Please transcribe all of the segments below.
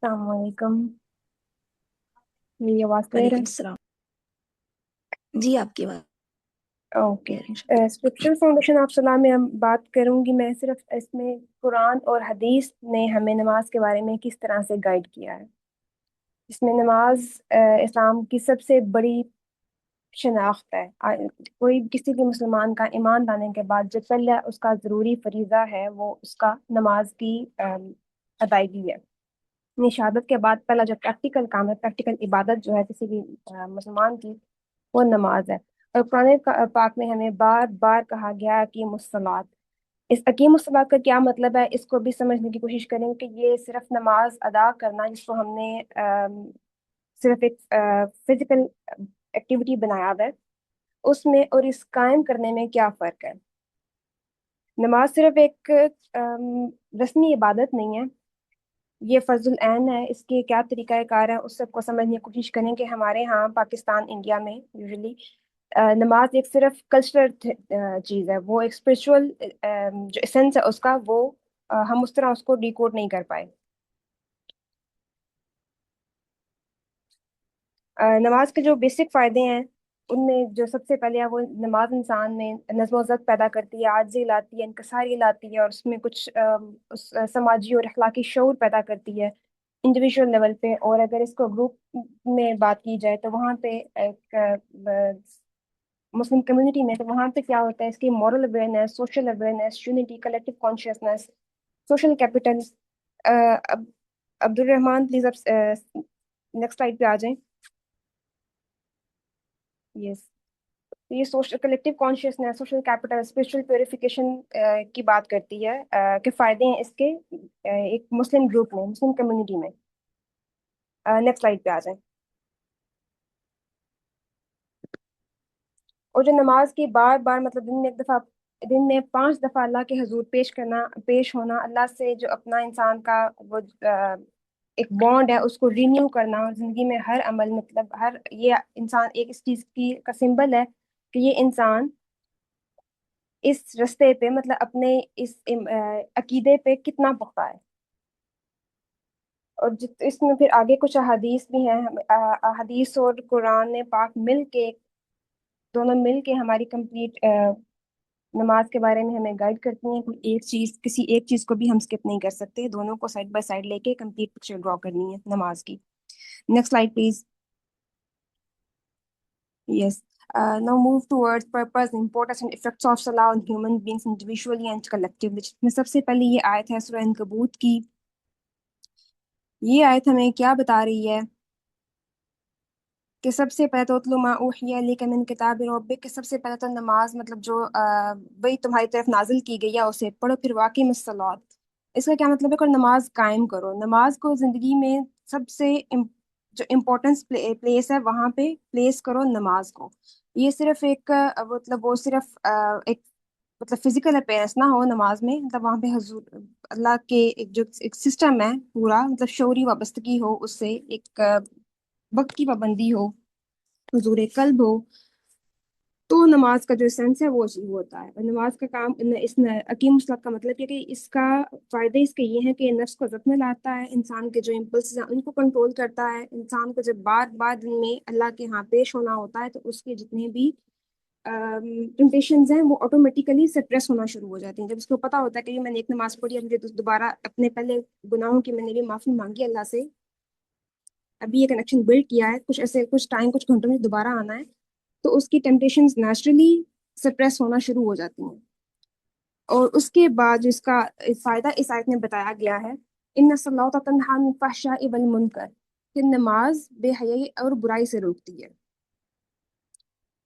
السلام علیکم. میری آواز کلیئر وعلیکم ہے؟ السلام. جی آپ کی بات اوکے. کلیئر ہے. اسکرپچرل فاؤنڈیشن آف سلام میں ہم بات کروں گی. میں صرف اس میں قرآن اور حدیث نے ہمیں نماز کے بارے میں کس طرح سے گائیڈ کیا ہے. اس میں نماز اسلام کی سب سے بڑی شناخت ہے. کوئی کسی بھی مسلمان کا ایمان لانے کے بعد جو پہلا اس کا ضروری فریضہ ہے وہ اس کا نماز کی ادائیگی ہے. یعنی شہادت کے بعد پہلا جو پریکٹیکل کام ہے، پریکٹیکل عبادت جو ہے کسی بھی مسلمان کی، وہ نماز ہے. اور قرآن پاک میں ہمیں بار بار کہا گیا ہے اقیم الصلاۃ. اس اقیم الصلاۃ کا کیا مطلب ہے، اس کو بھی سمجھنے کی کوشش کریں کہ یہ صرف نماز ادا کرنا جس کو ہم نے صرف ایک فزیکل ایکٹیویٹی بنایا ہوا ہے، اس میں اور اس قائم کرنے میں کیا فرق ہے. نماز صرف ایک رسمی عبادت نہیں ہے، یہ فرض العین ہے. اس کے کیا طریقہ کار ہے اس سب کو سمجھنے کی کوشش کریں کہ ہمارے ہاں پاکستان انڈیا میں یوزلی نماز ایک صرف کلچرل چیز ہے، وہ ایک اسپرچول جو اسینس ہے اس کا، وہ ہم اس طرح اس کو ڈیکوڈ نہیں کر پائے. نماز کے جو بیسک فائدے ہیں ان میں جو سب سے پہلے ہے وہ نماز انسان میں نظم و ضبط پیدا کرتی ہے، عاجزی لاتی ہے، انکساری لاتی ہے، اور اس میں کچھ سماجی اور اخلاقی شعور پیدا کرتی ہے انڈیویجول لیول پہ. اور اگر اس کو گروپ میں بات کی جائے تو وہاں پہ ایک مسلم کمیونٹی میں، تو وہاں پہ کیا ہوتا ہے، اس کی moral awareness, social awareness, unity, collective consciousness, social capital. Abdul Rahman please اب نیکسٹ سلائڈ پہ آ جائیں. یس. یہ social collective consciousness, social capital, spiritual purification کی بات کرتی ہے کہ فائدے ہیں اس کے ایک مسلم گروپ میں، مسلم کمیونٹی میں. نیکسٹ سلائڈ پہ آ جائیں. اور جو نماز کی بار بار مطلب دن میں 5 دفعہ اللہ کے حضور پیش ہونا، اللہ سے جو اپنا انسان کا وہ ایک بانڈ ہے اس کو رینیو کرنا، اور زندگی میں ہر عمل مطلب یہ انسان ایک اس چیز کی کا سمبل ہے کہ یہ انسان اس رستے پہ مطلب اپنے اس عقیدے پہ کتنا پختہ ہے. اور اس میں پھر آگے کچھ احادیث بھی ہیں. احادیث اور قرآن پاک دونوں مل کے ہماری کمپلیٹ نماز کے بارے میں ہمیں گائیڈ کرتی ہیں. کسی ایک چیز کو بھی ہم اسکپ نہیں کر سکتے، دونوں کو سائڈ بائی سائڈ لے کے کمپلیٹ پکچر ڈرا کرنی ہے نماز کی. Next slide please. Yes. Now move towards purpose, importance and effects of Salah on human beings individually and collectively. میں سب سے پہلے یہ آیت ہے سورہ عنکبوت کی. یہ آیت ہمیں کیا بتا رہی ہے کہ سب سے پہلے تو اتلو ما اوحی الیک من کتاب ربک، کہ سب سے پہلے تو نماز مطلب جو وہی تمہاری طرف نازل کی گئی ہے اسے پڑھو. پھر واقعی الصلاۃ، اس کا کیا مطلب ہے کہ نماز قائم کرو. نماز کو زندگی میں سب سے جو امپورٹنس پلیس ہے وہاں پہ پلیس کرو نماز کو. یہ صرف ایک مطلب وہ صرف ایک مطلب فزیکل اپیئرنس نہ ہو نماز میں، مطلب وہاں پہ حضور اللہ کے جو ایک سسٹم ہے پورا، مطلب شعوری وابستگی ہو اس سے، ایک وقت کی پابندی ہو، حضور قلب ہو، تو نماز کا جو سینس ہے وہ اچیو ہوتا ہے. اور نماز کا کام اس اقیم الصلاۃ کا مطلب یہ کہ اس کا فائدے اس کے یہ ہیں کہ نفس کو ضبط میں لاتا ہے، انسان کے جو امپلس ہیں ان کو کنٹرول کرتا ہے. انسان کو جب بار بار دن میں اللہ کے ہاں پیش ہونا ہوتا ہے تو اس کے جتنے بھی ٹیمپٹیشنز ہیں وہ آٹومیٹیکلی سپریس ہونا شروع ہو جاتی ہیں. جب اس کو پتا ہوتا ہے کہ میں نے ایک نماز پڑھی ہے، مجھے دوبارہ اپنے پہلے گناہوں کی میں نے بھی معافی مانگی اللہ سے، ابھی یہ کنیکشن بلڈ کیا ہے، کچھ ٹائم کچھ گھنٹوں میں دوبارہ آنا ہے، تو اس کی ٹیمپٹیشنز نیچرلی سپریس ہونا شروع ہو جاتی ہیں. اور اس کے بعد جو اس کا فائدہ اس آیت میں بتایا گیا ہے، ان الصلاۃ تنہی عن الفحشاء والمنکر، کہ نماز بے حیائی اور برائی سے روکتی ہے.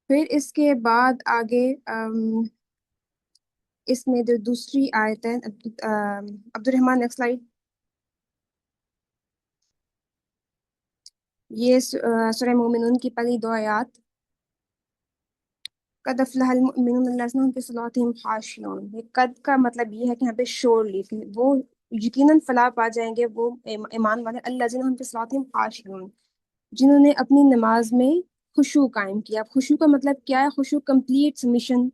پھر اس کے بعد آگے اس میں جو دوسری آیت ہے، عبد الرحمن نیکسٹ سلائڈ. یہ سورہ مومنون کی پہلی 2 آیات. قد افلح المؤمنون الذین هم فی صلاتهم خاشعون. یہ قد کا مطلب یہ ہے کہ یہاں پہ شورلی وہ یقیناً فلاح پا جائیں گے وہ ایمان والے، الذین هم فی صلاتهم خاشعون، جنہوں نے اپنی نماز میں خشوع قائم کیا. خشوع کا مطلب کیا ہے؟ خشوع کمپلیٹ سبمیشن،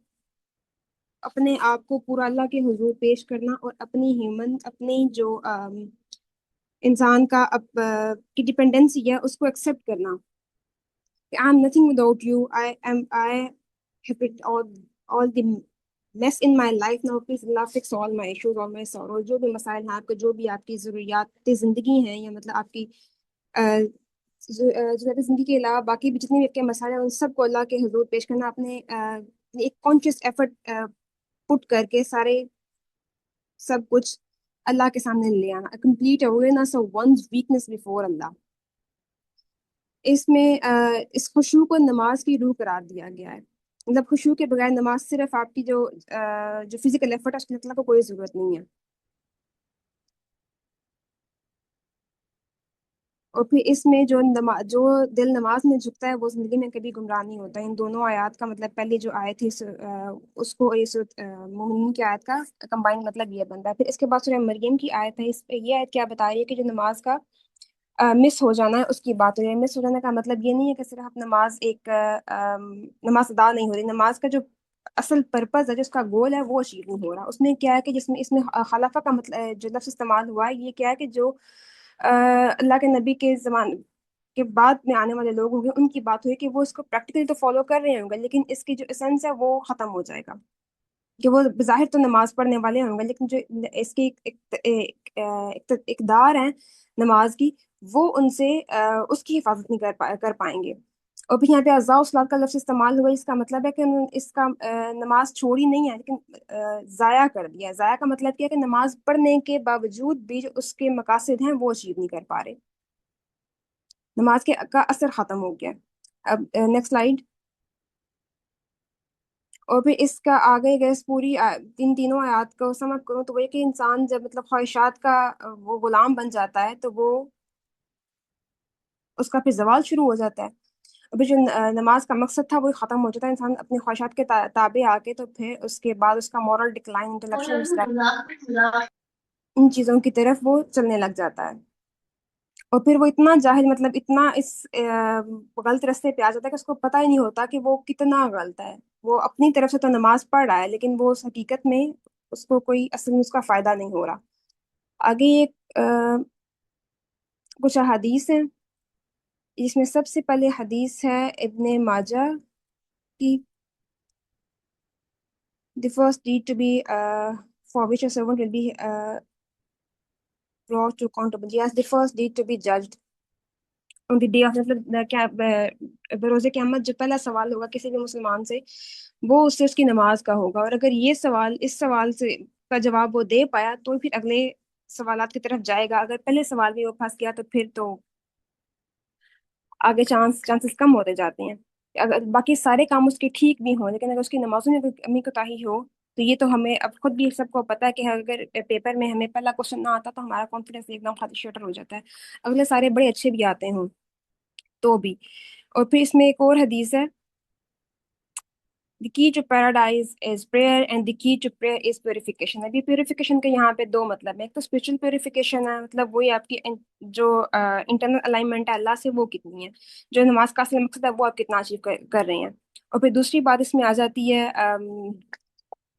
اپنے آپ کو پورا اللہ کے حضور پیش کرنا، اور اپنی ہیومن اپنی جو انسان کا اب کی ڈپینڈنسی ہے اس کو ایکسیپٹ کرنا. I am nothing without you. I have it all the less in my life now. Please Allah fix all my issues, all my sorrows. جو بھی مسائل ہیں آپ کے، جو بھی آپ کی ضروریات زندگی ہیں، یا مطلب آپ کی ضروریات زندگی کے علاوہ باقی بھی جتنے بھی آپ کے مسائل ہیں، ان سب کو اللہ کے حضور پیش کرنا. اپنے ایک کانشیس ایفرٹ پٹ کر کے سارے سب کچھ اللہ کے سامنے لے آنا. Complete awareness of one's weakness before اللہ. اس میں اس خشوع کو نماز کی روح قرار دیا گیا ہے. مطلب خشوع کے بغیر نماز صرف آپ کی جو فزیکل ایفرٹ ہے اس کے اللہ کو کوئی ضرورت نہیں ہے. اور پھر اس میں جو دل نماز میں جھکتا ہے وہ زندگی میں کبھی گمراہ نہیں ہوتا. ان دونوں آیات کا مطلب پہلی جو آیت تھی اس کو اس مومنین کی آیت کا کمبائن مطلب یہ بنتا ہے. پھر اس کے بعد سورہ مریم کی آیت ہے. اس پہ یہ آیت کیا بتا رہی ہے کہ جو نماز کا مس ہو جانا ہے اس کی بات ہو رہی ہے. مس ہو جانے کا مطلب یہ نہیں ہے کہ صرف نماز نماز ادا نہیں ہو رہی. نماز کا جو اصل پرپز ہے، جو اس کا گول ہے، وہ اچیو نہیں ہو رہا. اس میں کیا ہے کہ اس میں خلافہ کا مطلب جو لفظ استعمال ہوا ہے، یہ کیا ہے کہ جو اللہ کے نبی کے زمان کے بعد میں آنے والے لوگ ہوں گے، ان کی بات ہوئی کہ وہ اس کو پریکٹیکلی تو فالو کر رہے ہوں گے، لیکن اس کی جو اسنس ہے وہ ختم ہو جائے گا. کہ وہ بظاہر تو نماز پڑھنے والے ہوں گے، لیکن جو اس کی اقدار ہیں نماز کی، وہ ان سے اس کی حفاظت نہیں کر پائیں گے. اور پھر یہاں پہ اعضاء الصلاۃ کا لفظ استعمال ہوا. اس کا مطلب ہے کہ انہوں نے اس کا نماز چھوڑی نہیں ہے، لیکن ضائع کر دیا. ضائع کا مطلب کیا ہے کہ نماز پڑھنے کے باوجود بھی جو اس کے مقاصد ہیں وہ اچیو نہیں کر پا رہے. نماز کا اثر ختم ہو گیا. اب نیکسٹ سلائیڈ. اور پھر اس کا آگے گئے پوری تینوں آیات کو سمجھ کروں تو وہ یہ کہ انسان جب مطلب خواہشات کا وہ غلام بن جاتا ہے تو وہ اس کا پھر زوال شروع ہو جاتا ہے. ابھی جو نماز کا مقصد تھا وہ ختم ہو جاتا ہے. انسان اپنی خواہشات کے تابع آ کے تو پھر اس کے بعد اس کا مورل ڈکلائن، انٹلیکچوئل، ان چیزوں کی طرف وہ چلنے لگ جاتا ہے. اور پھر وہ اتنا جاہل، مطلب اتنا اس غلط راستے پہ آ جاتا ہے کہ اس کو پتہ ہی نہیں ہوتا کہ وہ کتنا غلط ہے. وہ اپنی طرف سے تو نماز پڑھ رہا ہے، لیکن وہ اس حقیقت میں اس کو کوئی اصل میں اس کا فائدہ نہیں ہو رہا. آگے ایک کچھ احادیث ہیں، جس میں سب سے پہلے حدیث ہے ابن ماجہ کی. The first deed to be for which a servant will be brought to accountability. Yes, the first deed to be judged on the day of، مطلب کیا بروز قیامت جو پہلا سوال ہوگا کسی بھی مسلمان سے، وہ اس سے اس کی نماز کا ہوگا. اور اگر یہ سوال، اس سوال سے کا جواب وہ دے پایا تو پھر اگلے سوالات کی طرف جائے گا. اگر پہلے سوال میں وہ پھنس گیا تو پھر تو آگے چانسز کم ہوتے جاتے ہیں. اگر باقی سارے کام اس کے ٹھیک بھی ہوں، لیکن اگر اس کی نمازوں میں کوئی کمی کوتاہی ہو تو یہ تو ہمیں اب خود بھی سب کو پتا ہے کہ اگر پیپر میں ہمیں پہلا کوشچن نہ آتا تو ہمارا کانفیڈنس ایک دم خالی شٹر ہو جاتا ہے، اگلے سارے بڑے اچھے بھی آتے ہوں تو بھی. اور پھر اس میں ایک اور حدیث ہے، the key to paradise is prayer and the key to prayer is purification. ابھی پیوریفیکیشن کے یہاں پہ دو مطلب ہے. ایک تو اسپرچل پیوریفیکیشن ہے، مطلب وہی آپ کی جو انٹرنل الائنمنٹ ہے اللہ سے وہ کتنی ہے، جو نماز کا اصل مقصد ہے وہ آپ کتنا اچیو کر رہے ہیں. اور پھر دوسری بات اس میں آ جاتی ہے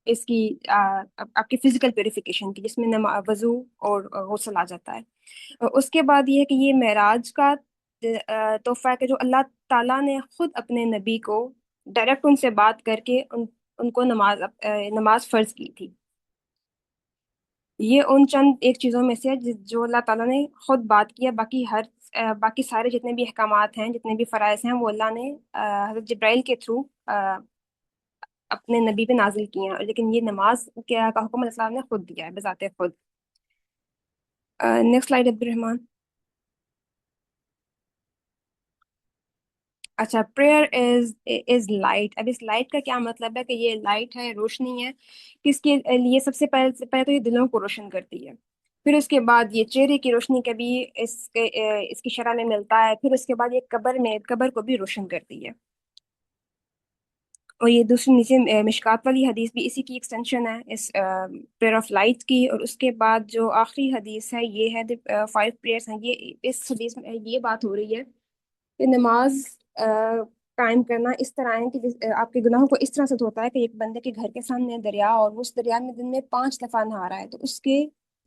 اس کی آپ کی فزیکل پیوریفیکیشن کی، جس میں وضو اور غسل آ جاتا ہے. اور اس کے بعد یہ ہے کہ یہ معراج کا تحفہ ہے کہ جو اللہ تعالیٰ نے خود اپنے نبی کو ڈائریکٹ ان سے بات کر کے ان کو نماز فرض کی تھی. یہ ان چند ایک چیزوں میں سے ہے جو اللہ تعالیٰ نے خود بات کیا. باقی سارے جتنے بھی احکامات ہیں، جتنے بھی فرائض ہیں، وہ اللہ نے حضرت جبرائیل کے تھرو اپنے نبی پہ نازل کیے ہیں. لیکن یہ نماز کا حکم اللہ تعالیٰ نے خود دیا ہے بذات خود. نیکسٹ سلائیڈ عبد الرحمن. اچھا، پریئر از لائٹ. اب اس لائٹ کا کیا مطلب ہے کہ یہ لائٹ ہے، روشنی ہے. کس کے لیے؟ سب سے پہلے تو یہ دلوں کو روشن کرتی ہے، پھر اس کے بعد یہ چہرے کی روشنی کا بھی اس کی شرح میں ملتا ہے، پھر اس کے بعد یہ قبر کو بھی روشن کرتی ہے. اور یہ دوسری نیچے مشکات والی حدیث بھی اسی کی ایکسٹینشن ہے، اس پریئر آف لائٹ کی. اور اس کے بعد جو آخری حدیث ہے یہ ہے 5 پریئرس ہیں. یہ اس حدیث میں یہ بات ہو رہی ہے کہ نماز قائم کرنا اس طرح ہے کہ آپ کے گناہوں کو اس طرح سے دھوتا ہے کہ ایک بندے کے گھر کے سامنے دریا، اور اس دریا میں دن میں 5 دفعہ نہا رہا ہے تو اس کے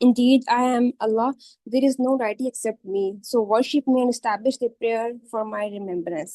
Indeed, I am Allah. There is no deity except me. So worship me and establish the prayer for my remembrance.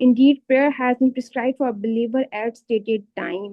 Indeed, prayer has been prescribed for a believer at stated time।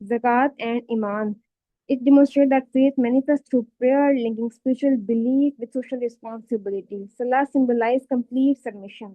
zakat and iman. It demonstrates that faith manifests through prayer, linking spiritual belief with social responsibility. Salah symbolize complete submission.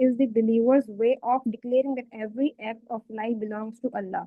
is the believer's way of declaring that every act of life belongs to Allah.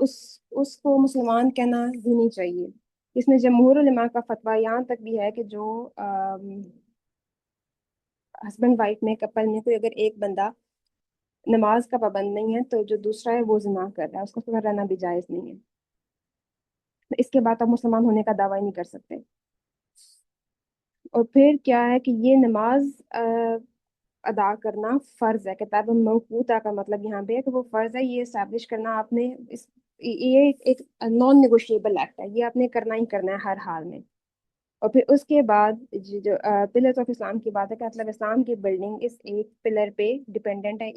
اس اس کو مسلمان کہنا بھی نہیں چاہیے. اس میں جمہور علماء کا فتویٰ یہاں تک بھی ہے کہ جو ہسبینڈ وائف میں کپل میں کوئی اگر ایک بندہ نماز کا پابند نہیں ہے تو جو دوسرا ہے وہ زنا کر رہا ہے، اس کو ساتھ رہنا بھی جائز نہیں ہے. اس کے بعد آپ مسلمان ہونے کا دعویٰ ہی نہیں کر سکتے. اور پھر کیا ہے کہ یہ نماز ادا کرنا فرض ہے. کتاب موقوتا کا مطلب یہاں پہ ہے کہ وہ فرض ہے. یہ اسٹیبلش کرنا آپ نے یہ ایک نان نیگوشیبل ایکٹ ہے، یہ آپ نے کرنا ہی کرنا ہے ہر حال میں. اور پھر اس کے بعد جو پلرز آف اسلام کی بات ہے کہ مطلب اسلام کی بلڈنگ اس ایک پلر پہ ڈپینڈنٹ ہے.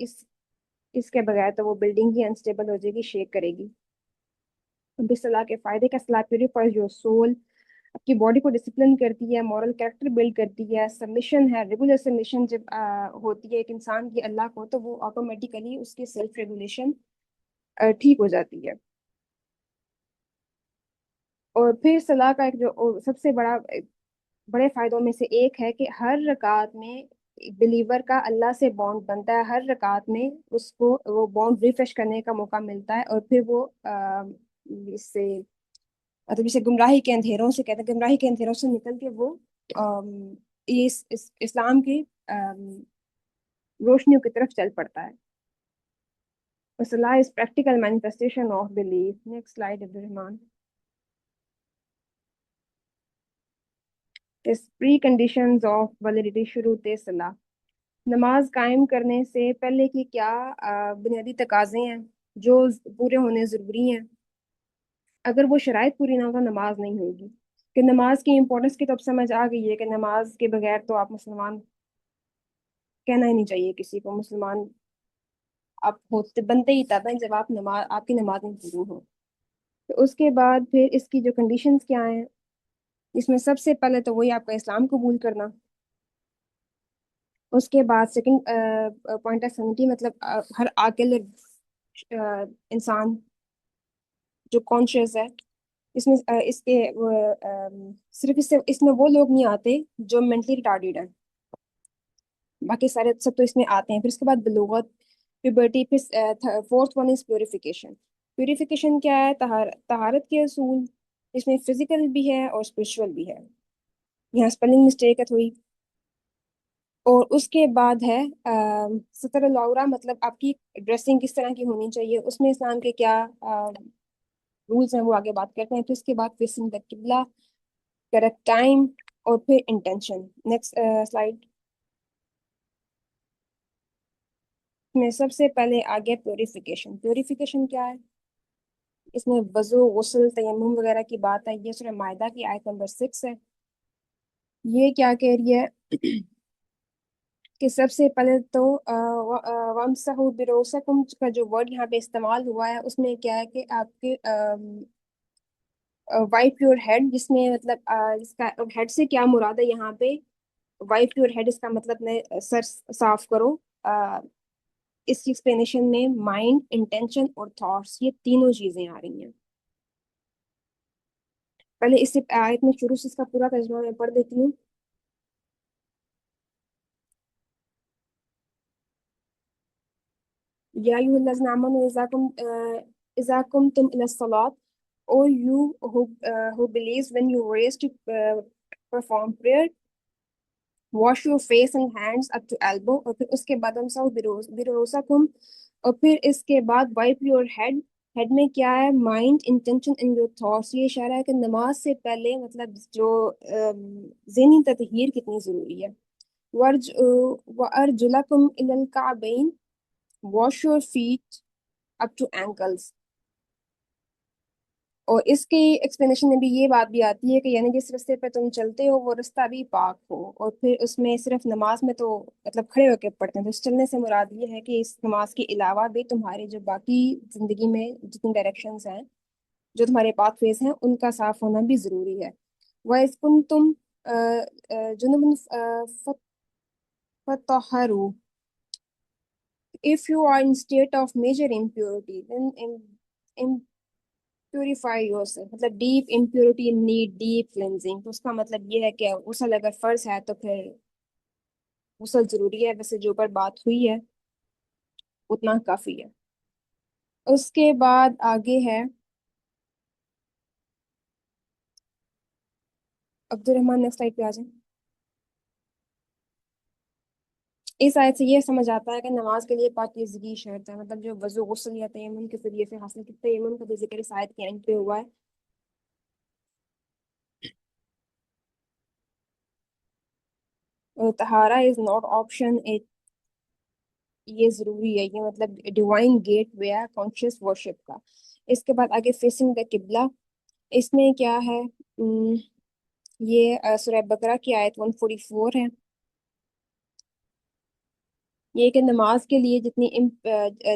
اس کے بغیر تو وہ بلڈنگ ہی انسٹیبل ہو جائے گی، شیک کرے گی. صلاح کے فائدے کا صلاح پیوریفائز یور سول، آپ کی باڈی کو ڈسپلن کرتی ہے، مورل کریکٹر بلڈ کرتی ہے. سبمیشن ہے، ریگولر سبمیشن جب ہوتی ہے ایک انسان کی اللہ کو تو وہ آٹومیٹیکلی اس کی سیلف ریگولیشن ٹھیک ہو جاتی ہے. اور پھر صلاح کا ایک جو سب سے بڑے فائدوں میں سے ایک ہے کہ ہر رکعت میں بلیور کا اللہ سے بانڈ بنتا ہے. ہر رکعت میں اس کو وہ بانڈ ریفریش کرنے کا موقع ملتا ہے. اور پھر وہ اس سے مطلب جسے گمراہی کے اندھیروں سے کہتے ہیں، گمراہی کے اندھیروں سے نکل کے وہ اسلام کی روشنیوں کی طرف چل پڑتا ہے. صلاح is practical manifestation of belief. Next slide Abdul Rahman. Pre conditions of validity, شروط صلاح. نماز قائم کرنے سے پہلے کی کیا بنیادی تقاضے ہیں جو پورے ہونے ضروری ہیں؟ اگر وہ شرائط پوری نہ ہو تو نماز نہیں ہوگی. کہ نماز کی امپورٹنس کی تو اب سمجھ آ گئی ہے کہ نماز کے بغیر تو آپ مسلمان کہنا ہی نہیں چاہیے کسی کو. مسلمان آپ ہوتے بنتے ہی تب ہیں جب آپ کی نماز نہیں پوری ہو. تو اس کے بعد پھر اس کی جو کنڈیشنز کیا ہیں، اس میں سب سے پہلے تو وہی آپ کا اسلام قبول کرنا. اس کے بعد سیکنڈ پوائنٹ ہے سنٹی، مطلب ہر عاقل انسان جو کانشیس ہے. اس میں اس کے صرف اس میں وہ لوگ نہیں آتے جو مینٹلی ریٹارڈیڈ ہیں، باقی سارے سب تو اس میں آتے ہیں. پھر اس کے بعد بلوغت، پیوبرٹی. پھر fourth one is purification. Purification کیا ہے؟ طہارت کے اصول. اس میں فزیکل بھی ہے اور اسپرچول بھی ہے. یہاں اسپیلنگ مسٹیک ہے تھوڑی. اور اس کے بعد ہے ستر العورہ، مطلب آپ کی ڈریسنگ کس طرح کی ہونی چاہیے. اس میں اسلام کے کیا رولز ہیں وہ آگے بات کرتے ہیں. پھر اس کے بعد فیسنگ دا قبلہ، کریکٹ ٹائم، اور پھر انٹینشن. Next slide. میں سب سے پہلے آگے پیوریفیکیشن. پیوریفیکیشن کیا ہے؟ اس میں وضو، غسل، تیمم وغیرہ کی بات ہے. یہ سورہ مائدہ کی آیت نمبر 6 ہے. یہ کیا کہہ رہی ہے کہ سب سے پہلے تو وَامْسَحُوا بِرُؤُوسِكُمْ کا جو ورڈ یہاں پہ استعمال ہوا ہے اس میں کیا ہے کہ آپ کے وائپ یور ہیڈ، جس میں مطلب اس کا ہیڈ سے کیا مراد ہے یہاں پہ؟ وائپ یور ہیڈ اس کا مطلب میں سر صاف کرو. اس کی ایکسپلینیشن میں مائنڈ، انٹینشن اور تھاٹس، یہ تینوں چیزیں آ رہی ہیں. پہلے اس سے آیت میں شروع سے اس کا پورا ترجمہ میں پڑھ دیتی ہوں. یا ایھا الذین آمنوا اذا قمتم الی الصلاۃ. O you who believes, when you raise to perform prayer, wash your face and hands up to elbow. اور پھر اس کے بعد برؤسکم. اور پھر اس کے بعد wipe your head. ہیڈ میں کیا ہے؟ Mind, intention and your thoughts. یہ اشارہ ہے کہ نماز سے پہلے مطلب جو ذہنی تطہیر کتنی ضروری ہے. وَأَرْجُلَكُمْ إِلَى الْكَعْبَيْنِ. Wash your feet up to ankles. اور اس کی ایکسپلینیشن میں بھی یہ بات بھی آتی ہے کہ یعنی جس رستے پہ تم چلتے ہو وہ رستہ بھی پاک ہو. اور پھر اس میں صرف نماز میں تو مطلب کھڑے ہو کے پڑھتے ہیں، تو اس چلنے سے مراد یہ ہے کہ اس نماز کے علاوہ بھی تمہارے جو باقی زندگی میں جتنی ڈائریکشنز ہیں، جو تمہارے پاتھ ویز ہیں، ان کا صاف ہونا بھی ضروری ہے. وَإِذْ كُنْتُمْ جُنُبًا فَطَهَّرُوا. If you are in state of major impurity, then purify yourself. مطلب deep impurity need deep cleansing. تو اس کا مطلب یہ ہے کہ غسل اگر فرض ہے تو پھر غسل ضروری ہے. ویسے جو اوپر بات ہوئی ہے اتنا کافی ہے. اس کے بعد آگے ہے عبد الرحمن، نیکسٹ سلائڈ پہ آ جائیں۔ اس آیت سے یہ سمجھ آتا ہے کہ نماز کے لیے پاکیزگی شرط ہے، مطلب جو وضو، غسل یا تیمم کے ذریعے سے حاصل کی، تیمم کا بھی ذکر اس آیت کے اینڈ پہ ہوا ہے۔ طہارہ از ناٹ آپشن، یہ ضروری ہے، یہ مطلب ڈیوائن گیٹ وے ہے کانشیس ورشپ کا۔ اس کے بعد آگے فیسنگ دا قبلہ، اس میں کیا ہے؟ یہ سورہ بقرہ کی آیت 144 ہے۔ یہ کہ نماز کے لیے جتنی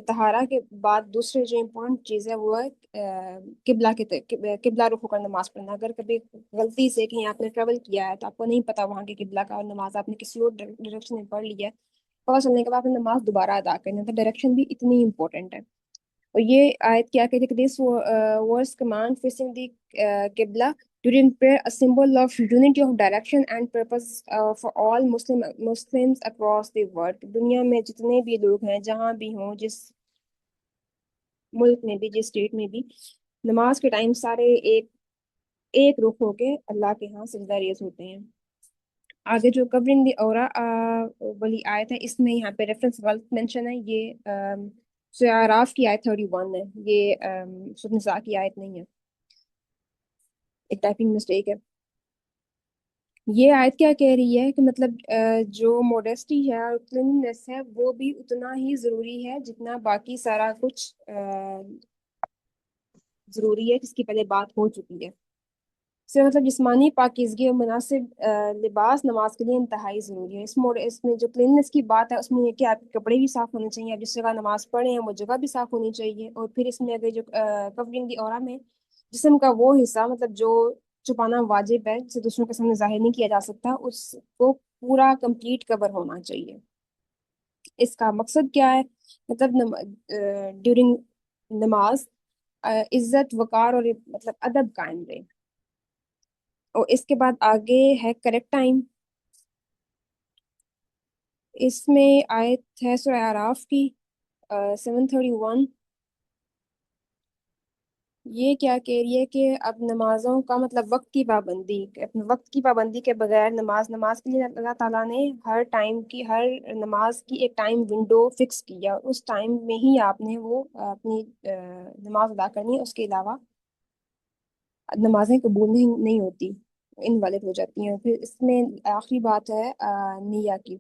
طہارہ کے بعد دوسرے جو امپورٹنٹ چیز ہے وہ ہے قبلہ قبلہ رخ ہو کر نماز پڑھنا۔ اگر کبھی غلطی سے کہیں آپ نے ٹریول کیا ہے تو آپ کو نہیں پتا وہاں کے قبلہ کا، اور نماز آپ نے کسی اور ڈائریکشن میں پڑھ لی ہے، پتہ چلنے کے بعد آپ نے نماز دوبارہ ادا کرنی ہے، تو ڈائریکشن بھی اتنی امپورٹنٹ ہے۔ اور یہ آیت کیا کہتی ہے کہ دس ورس کمانڈ فیسنگ دی قبلہ during prayer a symbol of unity of direction and purpose for all Muslims across the world۔ دنیا میں جتنے بھی لوگ ہیں، جہاں بھی ہوں، جس ملک میں بھی، جس اسٹیٹ میں بھی، نماز کے ٹائم سارے ایک رخ ہو کے اللہ کے ہاں سجدہ ریز ہوتے ہیں۔ آگے جو کورنگ دی اورا والی آیت ہے، اس میں یہاں پہ ریفرنس غلط مینشن ہے، یہ سورہ اعراف کی آیت 31 ہے، یہ سورہ نساء کی آیت نہیں ہے، ایک ٹائپنگ مسٹیک ہے۔ یہ آیت کیا کہہ رہی ہے کہ مطلب جو موڈیسٹی ہے اور کلیننس ہے وہ بھی اتنا ہی ضروری ہے جتنا باقی سارا کچھ ضروری ہے، جس کی پہلے بات ہو چکی ہے۔ سے مطلب جسمانی پاکیزگی اور مناسب لباس نماز کے لیے انتہائی ضروری ہے۔ اس میں جو کلیننس کی بات ہے، اس میں یہ کہ آپ کے کپڑے بھی صاف ہونے چاہیے، آپ جس جگہ نماز پڑھے ہیں وہ جگہ بھی صاف ہونی چاہیے۔ اور پھر اس میں اگر جو کورنگ دی اورا میں جسم کا وہ حصہ مطلب جو چھپانا واجب ہے، جسے دوسروں کے سامنے ظاہر نہیں کیا جا سکتا، اس کو پورا کمپلیٹ کور ہونا چاہیے۔ اس کا مقصد کیا ہے؟ مطلب ڈیورنگ نماز عزت، وقار اور مطلب ادب قائم رہے۔ اور اس کے بعد آگے ہے کریکٹ ٹائم، اس میں آیت ہے سورہ اعراف کی 731۔ یہ کیا کہہ رہی ہے کہ اب نمازوں کا مطلب وقت کی پابندی، اپنے وقت کی پابندی کے بغیر نماز کے لیے اللہ تعالیٰ نے ہر نماز کی ایک ٹائم ونڈو فکس کیا، اس ٹائم میں ہی آپ نے وہ اپنی نماز ادا کرنی ہے، اس کے علاوہ نمازیں قبول نہیں ہوتی، انویلڈ ہو جاتی ہیں۔ پھر اس میں آخری بات ہے نیہ کی،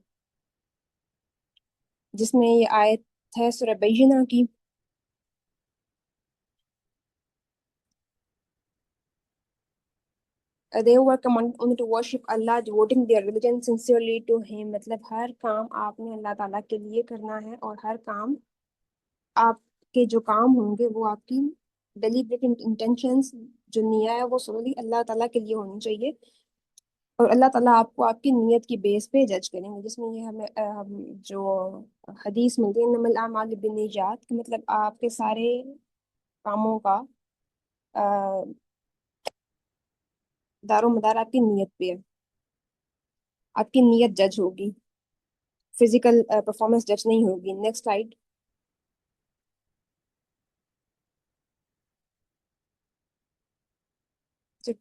جس میں یہ آیت ہے سورہ بینہ کی۔ They were commanded only to worship Allah, devoting their religion sincerely to Him۔ مطلب ہر کام آپ نے اللہ تعالیٰ کے لیے کرنا ہے، اور ہر کام آپ کے جو کام ہوں گے وہ آپ کی ڈیلیبریٹ انٹینشنز، جو نیہ ہے وہ سوللی اللہ تعالیٰ کے لیے ہونی چاہیے، اور اللہ تعالیٰ آپ کو آپ کی نیت کی بیس پہ جج کریں گے۔ جس میں یہ ہمیں جو حدیث ملتی ہے انما الاعمال بالنیات، کہ مطلب آپ کے سارے کاموں کا دار و مدار آپ کی نیت پہ ہے، آپ کی نیت جج ہوگی، فزیکل پرفارمنس جج نہیں ہوگی۔ Next slide. ایک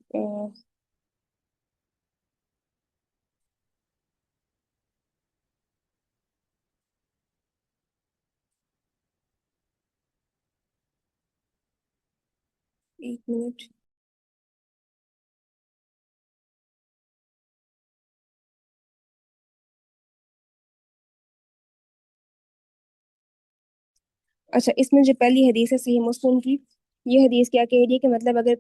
منٹ۔ اچھا، اس میں جو پہلی حدیث ہے صحیح مسلم کی، یہ حدیث کیا کہہ رہی ہے کہ مطلب اگر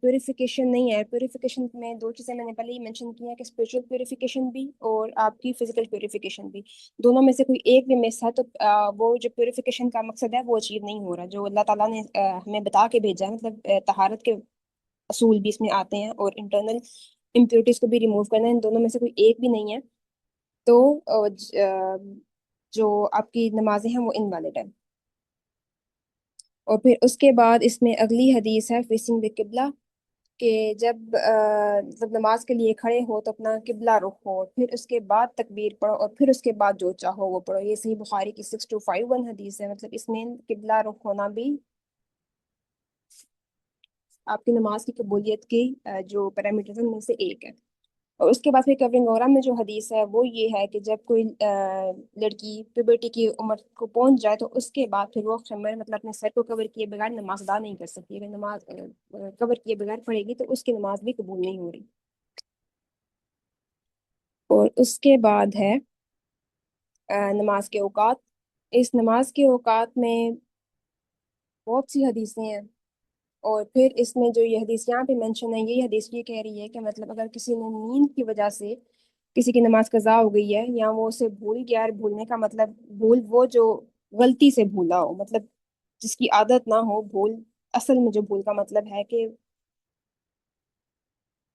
پیوریفیکیشن نہیں ہے، پیوریفیکیشن میں دو چیزیں میں نے پہلے ہی مینشن کی ہیں کہ اسپریچول پیوریفیکیشن بھی اور آپ کی فزیکل پیوریفیکیشن بھی، دونوں میں سے کوئی ایک بھی مس ہے تو وہ جو پیوریفیکیشن کا مقصد ہے وہ اچیو نہیں ہو رہا، جو اللہ تعالیٰ نے ہمیں بتا کے بھیجا ہے۔ مطلب طہارت کے اصول بھی اس میں آتے ہیں، اور انٹرنل امپیورٹیز کو بھی ریموو کرنا ہے، ان دونوں میں سے کوئی ایک بھی نہیں ہے تو جو آپ کی نمازیں ہیں وہ انویلڈ ہے۔ اور پھر اس کے بعد اس میں اگلی حدیث ہے فیسنگ دی قبلہ، کہ جب مطلب نماز کے لیے کھڑے ہو تو اپنا قبلہ رخ ہو، پھر اس کے بعد تکبیر پڑھو، اور پھر اس کے بعد جو چاہو وہ پڑھو۔ یہ صحیح بخاری کی 6251 حدیث ہے، مطلب اس میں قبلہ رخ ہونا بھی آپ کی نماز کی قبولیت کے جو پیرامیٹرز ہیں ان میں سے ایک ہے۔ اور اس کے بعد پھر کورنگ اورا میں جو حدیث ہے وہ یہ ہے کہ جب کوئی لڑکی پیوبرٹی کی عمر کو پہنچ جائے تو اس کے بعد پھر وہ خمر مطلب اپنے سر کو کور کیے بغیر نماز ادا نہیں کر سکتی۔ اگر نماز کور کیے بغیر پڑھے گی تو اس کی نماز بھی قبول نہیں ہو رہی۔ اور اس کے بعد ہے نماز کے اوقات۔ اس نماز کے اوقات میں بہت سی حدیثیں ہیں، اور پھر اس میں جو یہ حدیث یہاں پہ مینشن ہے، یہ حدیث یہ کہہ رہی ہے کہ مطلب اگر کسی نے نیند کی وجہ سے کسی کی نماز قضا ہو گئی ہے یا وہ اسے بھول گیا ہے، بھولنے کا مطلب بھول وہ جو غلطی سے بھولا ہو، مطلب جس کی عادت نہ ہو بھول، اصل میں جو بھول کا مطلب ہے کہ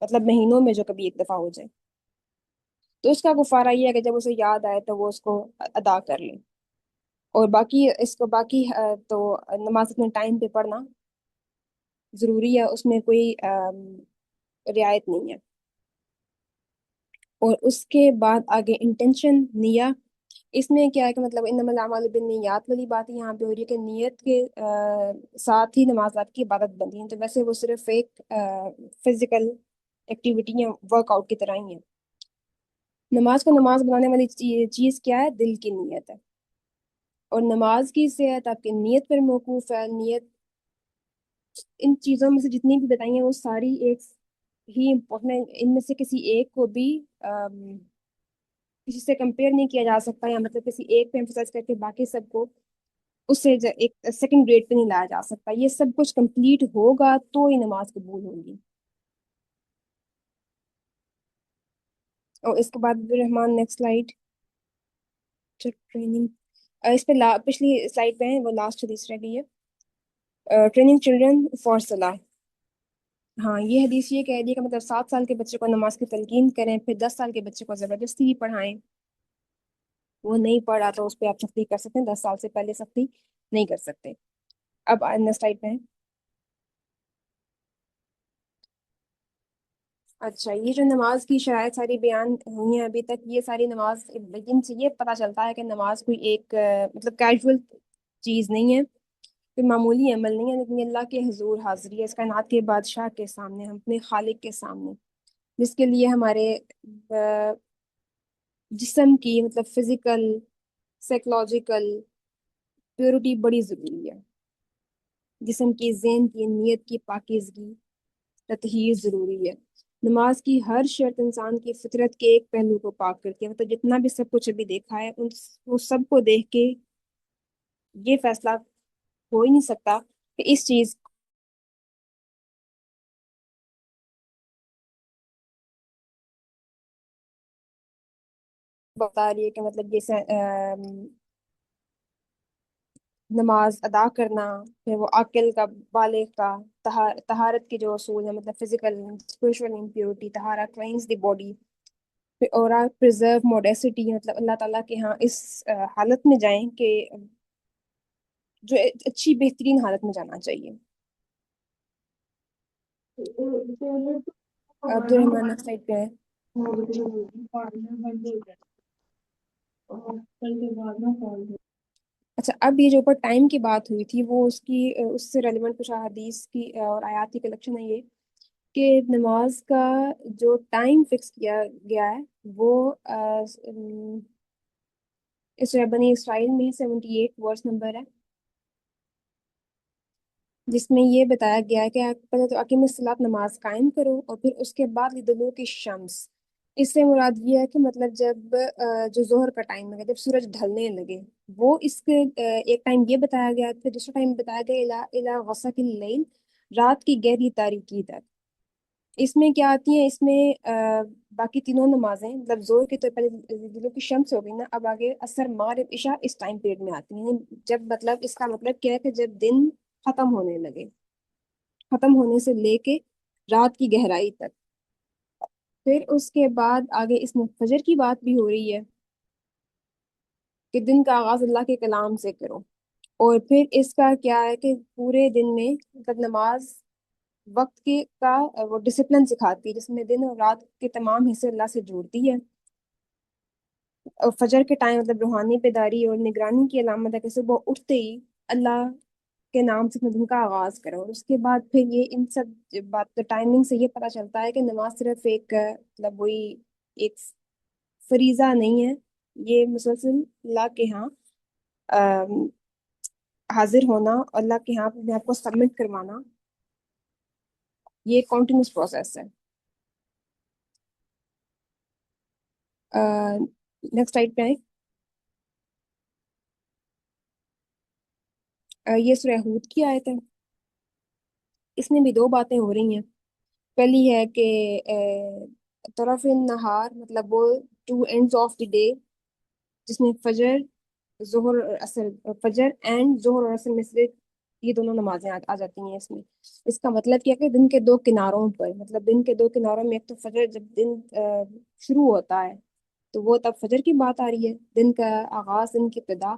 مطلب مہینوں میں جو کبھی ایک دفعہ ہو جائے، تو اس کا کفارہ یہ ہے کہ جب اسے یاد آئے تو وہ اس کو ادا کر لے۔ اور باقی اس کو باقی تو نماز اپنے ٹائم پہ پڑھنا ضروری ہے، اس میں کوئی رعایت نہیں ہے۔ اور اس کے بعد آگے انٹینشن، نیہ۔ اس میں کیا ہے کہ مطلب انما الاعمال بالنیات والی بات یہاں پہ ہو رہی ہے کہ نیت کے ساتھ ہی نماز آپ کی عبادت بنتی ہے، تو ویسے وہ صرف ایک فزیکل ایکٹیویٹی یا ورک آؤٹ کی طرح ہی ہے۔ نماز کو نماز بنانے والی چیز کیا ہے؟ دل کی نیت ہے، اور نماز کی صحت آپ کی نیت پر موقوف ہے۔ نیت ان چیزوں میں سے جتنی بھی بتائی ہیں وہ ساری ایک ہی امپورٹنٹ، ان میں سے کسی ایک کو بھی کسی سے کمپیئر نہیں کیا جا سکتا، یا مطلب کسی ایک پہ emphasize کر کے باقی سب کو اس سے ایک سیکنڈ گریڈ پہ نہیں لایا جا سکتا۔ یہ سب کچھ کمپلیٹ ہوگا تو ہی نماز قبول ہوگی۔ اور اس کے بعد عبد الرحمان نیکسٹ سلائیڈ ٹریننگ۔ اس پہ پچھلی سلائیڈ پہ ہیں وہ لاسٹ حدیث رہ گئی ہے، ٹریننگ چلڈرن فار صلاح۔ ہاں یہ حدیث یہ کہہ رہی ہے کہ مطلب 7 سال کے بچے کو نماز کی تلقین کریں، پھر 10 سال کے بچے کو زبردستی ہی پڑھائیں، وہ نہیں پڑھا تو اس پہ آپ سختی کر سکتے ہیں، 10 سال سے پہلے سختی نہیں کر سکتے۔ اب نیکسٹ سلائیڈ پہ ہیں۔ اچھا، یہ جو نماز کی شرائط ساری بیان ہوئی ہیں ابھی تک، یہ ساری نماز، ان سے یہ پتہ چلتا ہے کہ نماز کوئی ایک مطلب کیجول چیز نہیں ہے، کوئی معمولی عمل نہیں ہے، لیکن اللہ کے حضور حاضری ہے، اس کائنات کے بادشاہ کے سامنے، ہم اپنے خالق کے سامنے، جس کے لیے ہمارے جسم کی مطلب فزیکل، سائیکولوجیکل پیورٹی بڑی ضروری ہے، جسم کی، ذہن کی، نیت کی پاکیزگی، تطہیر ضروری ہے۔ نماز کی ہر شرط انسان کی فطرت کے ایک پہلو کو پاک کرتی ہے، مطلب جتنا بھی سب کچھ ابھی دیکھا ہے وہ سب کو دیکھ کے یہ فیصلہ ہو ہی نہیں سکتا کہ اس چیز بتا رہی ہے کہ مطلب یہ نماز ادا کرنا، پھر وہ عاقل کا، بالغ کا، طہارت کے جو اصول ہیں، مطلب فزیکل اسپرچل امپیورٹی، طہارت کلینز دی باڈی، پھر اور پرزرو موڈیسٹی، مطلب اللہ تعالیٰ کے ہاں اس حالت میں جائیں کہ جو اچھی بہترین حالت میں جانا چاہیے۔ عبد الرحمان نیکسٹ سائڈ پہ ہے۔ اچھا، اب یہ جو اوپر ٹائم کی بات ہوئی تھی وہ اس سے ریلیونٹ کچھ حدیث کی اور آیات کی کلیکشن ہے، یہ کہ نماز کا جو ٹائم فکس کیا گیا ہے وہ اس بنی اسرائیل میں 78 ورس نمبر ہے، جس میں یہ بتایا گیا ہے کہ پہلے تو اقیم الصلاۃ، نماز قائم کرو، اور پھر اس کے بعد لدلوک الشمس۔ اس سے مراد یہ ہے کہ مطلب جب جو ظہر کا ٹائم ہے، جب سورج ڈھلنے لگے، وہ اس کے ایک ٹائم یہ بتایا گیا، پھر دوسرا ٹائم بتایا گیا الی غسق اللیل، رات کی گہری تاریکی تک۔ اس میں کیا آتی ہیں؟ اس میں باقی تینوں نمازیں، مطلب زور کی تو پہلے دلوں کی شمس ہو گئی نا، اب آگے عصر، مغرب، عشاء اس ٹائم پیریڈ میں آتی ہیں، یعنی جب مطلب اس کا مطلب کیا ہے کہ جب دن ختم ہونے لگے، ختم ہونے سے لے کے رات کی گہرائی تک۔ پھر اس کے بعد آگے اس میں فجر کی بات بھی ہو رہی ہے کہ دن کا آغاز اللہ کے کلام سے کرو، اور پھر اس کا کیا ہے کہ پورے دن میں مطلب نماز وقت کے کا وہ ڈسپلن سکھاتی ہے، جس میں دن اور رات کے تمام حصے اللہ سے جوڑتی ہے۔ اور فجر کے ٹائم مطلب روحانی بیداری اور نگرانی کی علامت ہے کہ صبح اٹھتے ہی اللہ کے نام سے دن کا آغاز کرو، اور اس کے بعد پھر یہ ان سب بات ٹائمنگ سے یہ پتہ چلتا ہے کہ نماز صرف ایک مطلب وہی ایک فریضہ نہیں ہے، یہ مسلسل اللہ کے ہاں آم، حاضر ہونا اور اللہ کے ہاں اپنے آپ کو سبمٹ کروانا، یہ کنٹینیوس پروسیس ہے۔ نیکسٹ سلائڈ پہ آئیں۔ یہ سورہ ہود کی آیت ہے، اس میں بھی دو باتیں ہو رہی ہیں۔ پہلی ہے کہ طرف النہار مطلب وہ two ends of the day, جس میں فجر، ظہر اور عصر، فجر اینڈ ظہر اور عصر میں سے یہ دونوں نمازیں آ جاتی ہیں اس میں۔ اس کا مطلب کیا کہ دن کے دو کناروں پر، مطلب دن کے دو کناروں میں ایک تو فجر جب دن شروع ہوتا ہے تو وہ تب فجر کی بات آ رہی ہے، دن کا آغاز، دن کی ابتدا۔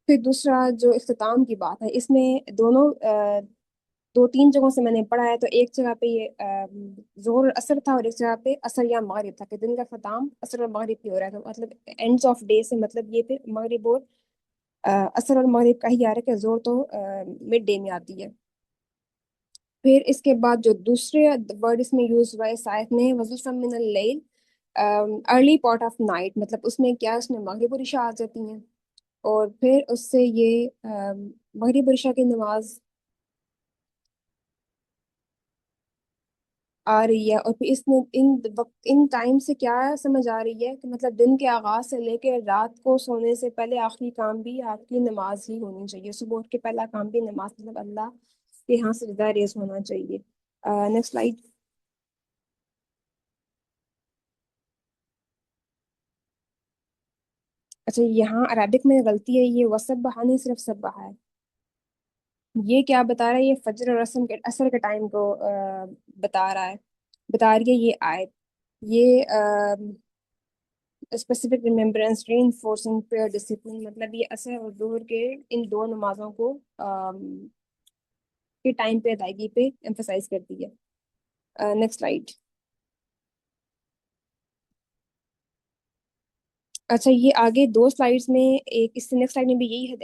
پھر دوسرا جو اختتام کی بات ہے، اس میں دونوں دو تین جگہوں سے میں نے پڑھا ہے، تو ایک جگہ پہ یہ ظہر اور عصر تھا، اور ایک جگہ پہ عصر یا مغرب تھا، کہ دن کا ختام عصر اور مغرب پہ ہو رہا ہے، تو مطلب اینڈز آف ڈے سے مطلب یہ پھر مغرب اور عصر اور مغرب کا ہی آ رہا ہے، کہ زور تو مڈ ڈے میں آتی ہے۔ پھر اس کے بعد جو دوسرے ورڈ اس میں یوز ہوا ہے اس آیت میں، وَزُلْفًا مِّنَ اللَّيْلِ، ارلی پارٹ آف نائٹ، مطلب اس میں کیا، اس میں مغرب اور عشاء آ جاتی ہیں، اور پھر اس سے یہ مغرب اور عشاء کی نماز آ رہی ہے، اور پھر اس میں ان وقت ان ٹائم سے کیا سمجھ آ رہی ہے کہ مطلب دن کے آغاز سے لے کے رات کو سونے سے پہلے آخری کام بھی آپ کی نماز ہی ہونی چاہیے، صبح اٹھ کے پہلا کام بھی نماز، مطلب اللہ کے یہاں سجدہ ریز ہونا چاہیے۔ Next slide. اچھا، یہاں عربک میں غلطی ہے، یہ وسبح نہیں، صرف سبح ہے۔ یہ کیا بتا رہا ہے؟ یہ فجر اور عصر کے ٹائم کو بتا رہا ہے، بتا رہی ہے یہ آیت۔ یہ اسپیسیفک ریمبرنس ری انفورسنگ پیئر ڈسپلن، مطلب یہ عصر اور ظہر کے ان دو نمازوں کو کے ٹائم پہ ادائیگی پہ ایمفسائز کرتی ہے۔ Next slide. اچھا، یہ آگے دو سلائڈس میں، ایک اس سے نیکسٹ سلائڈ میں بھی یہی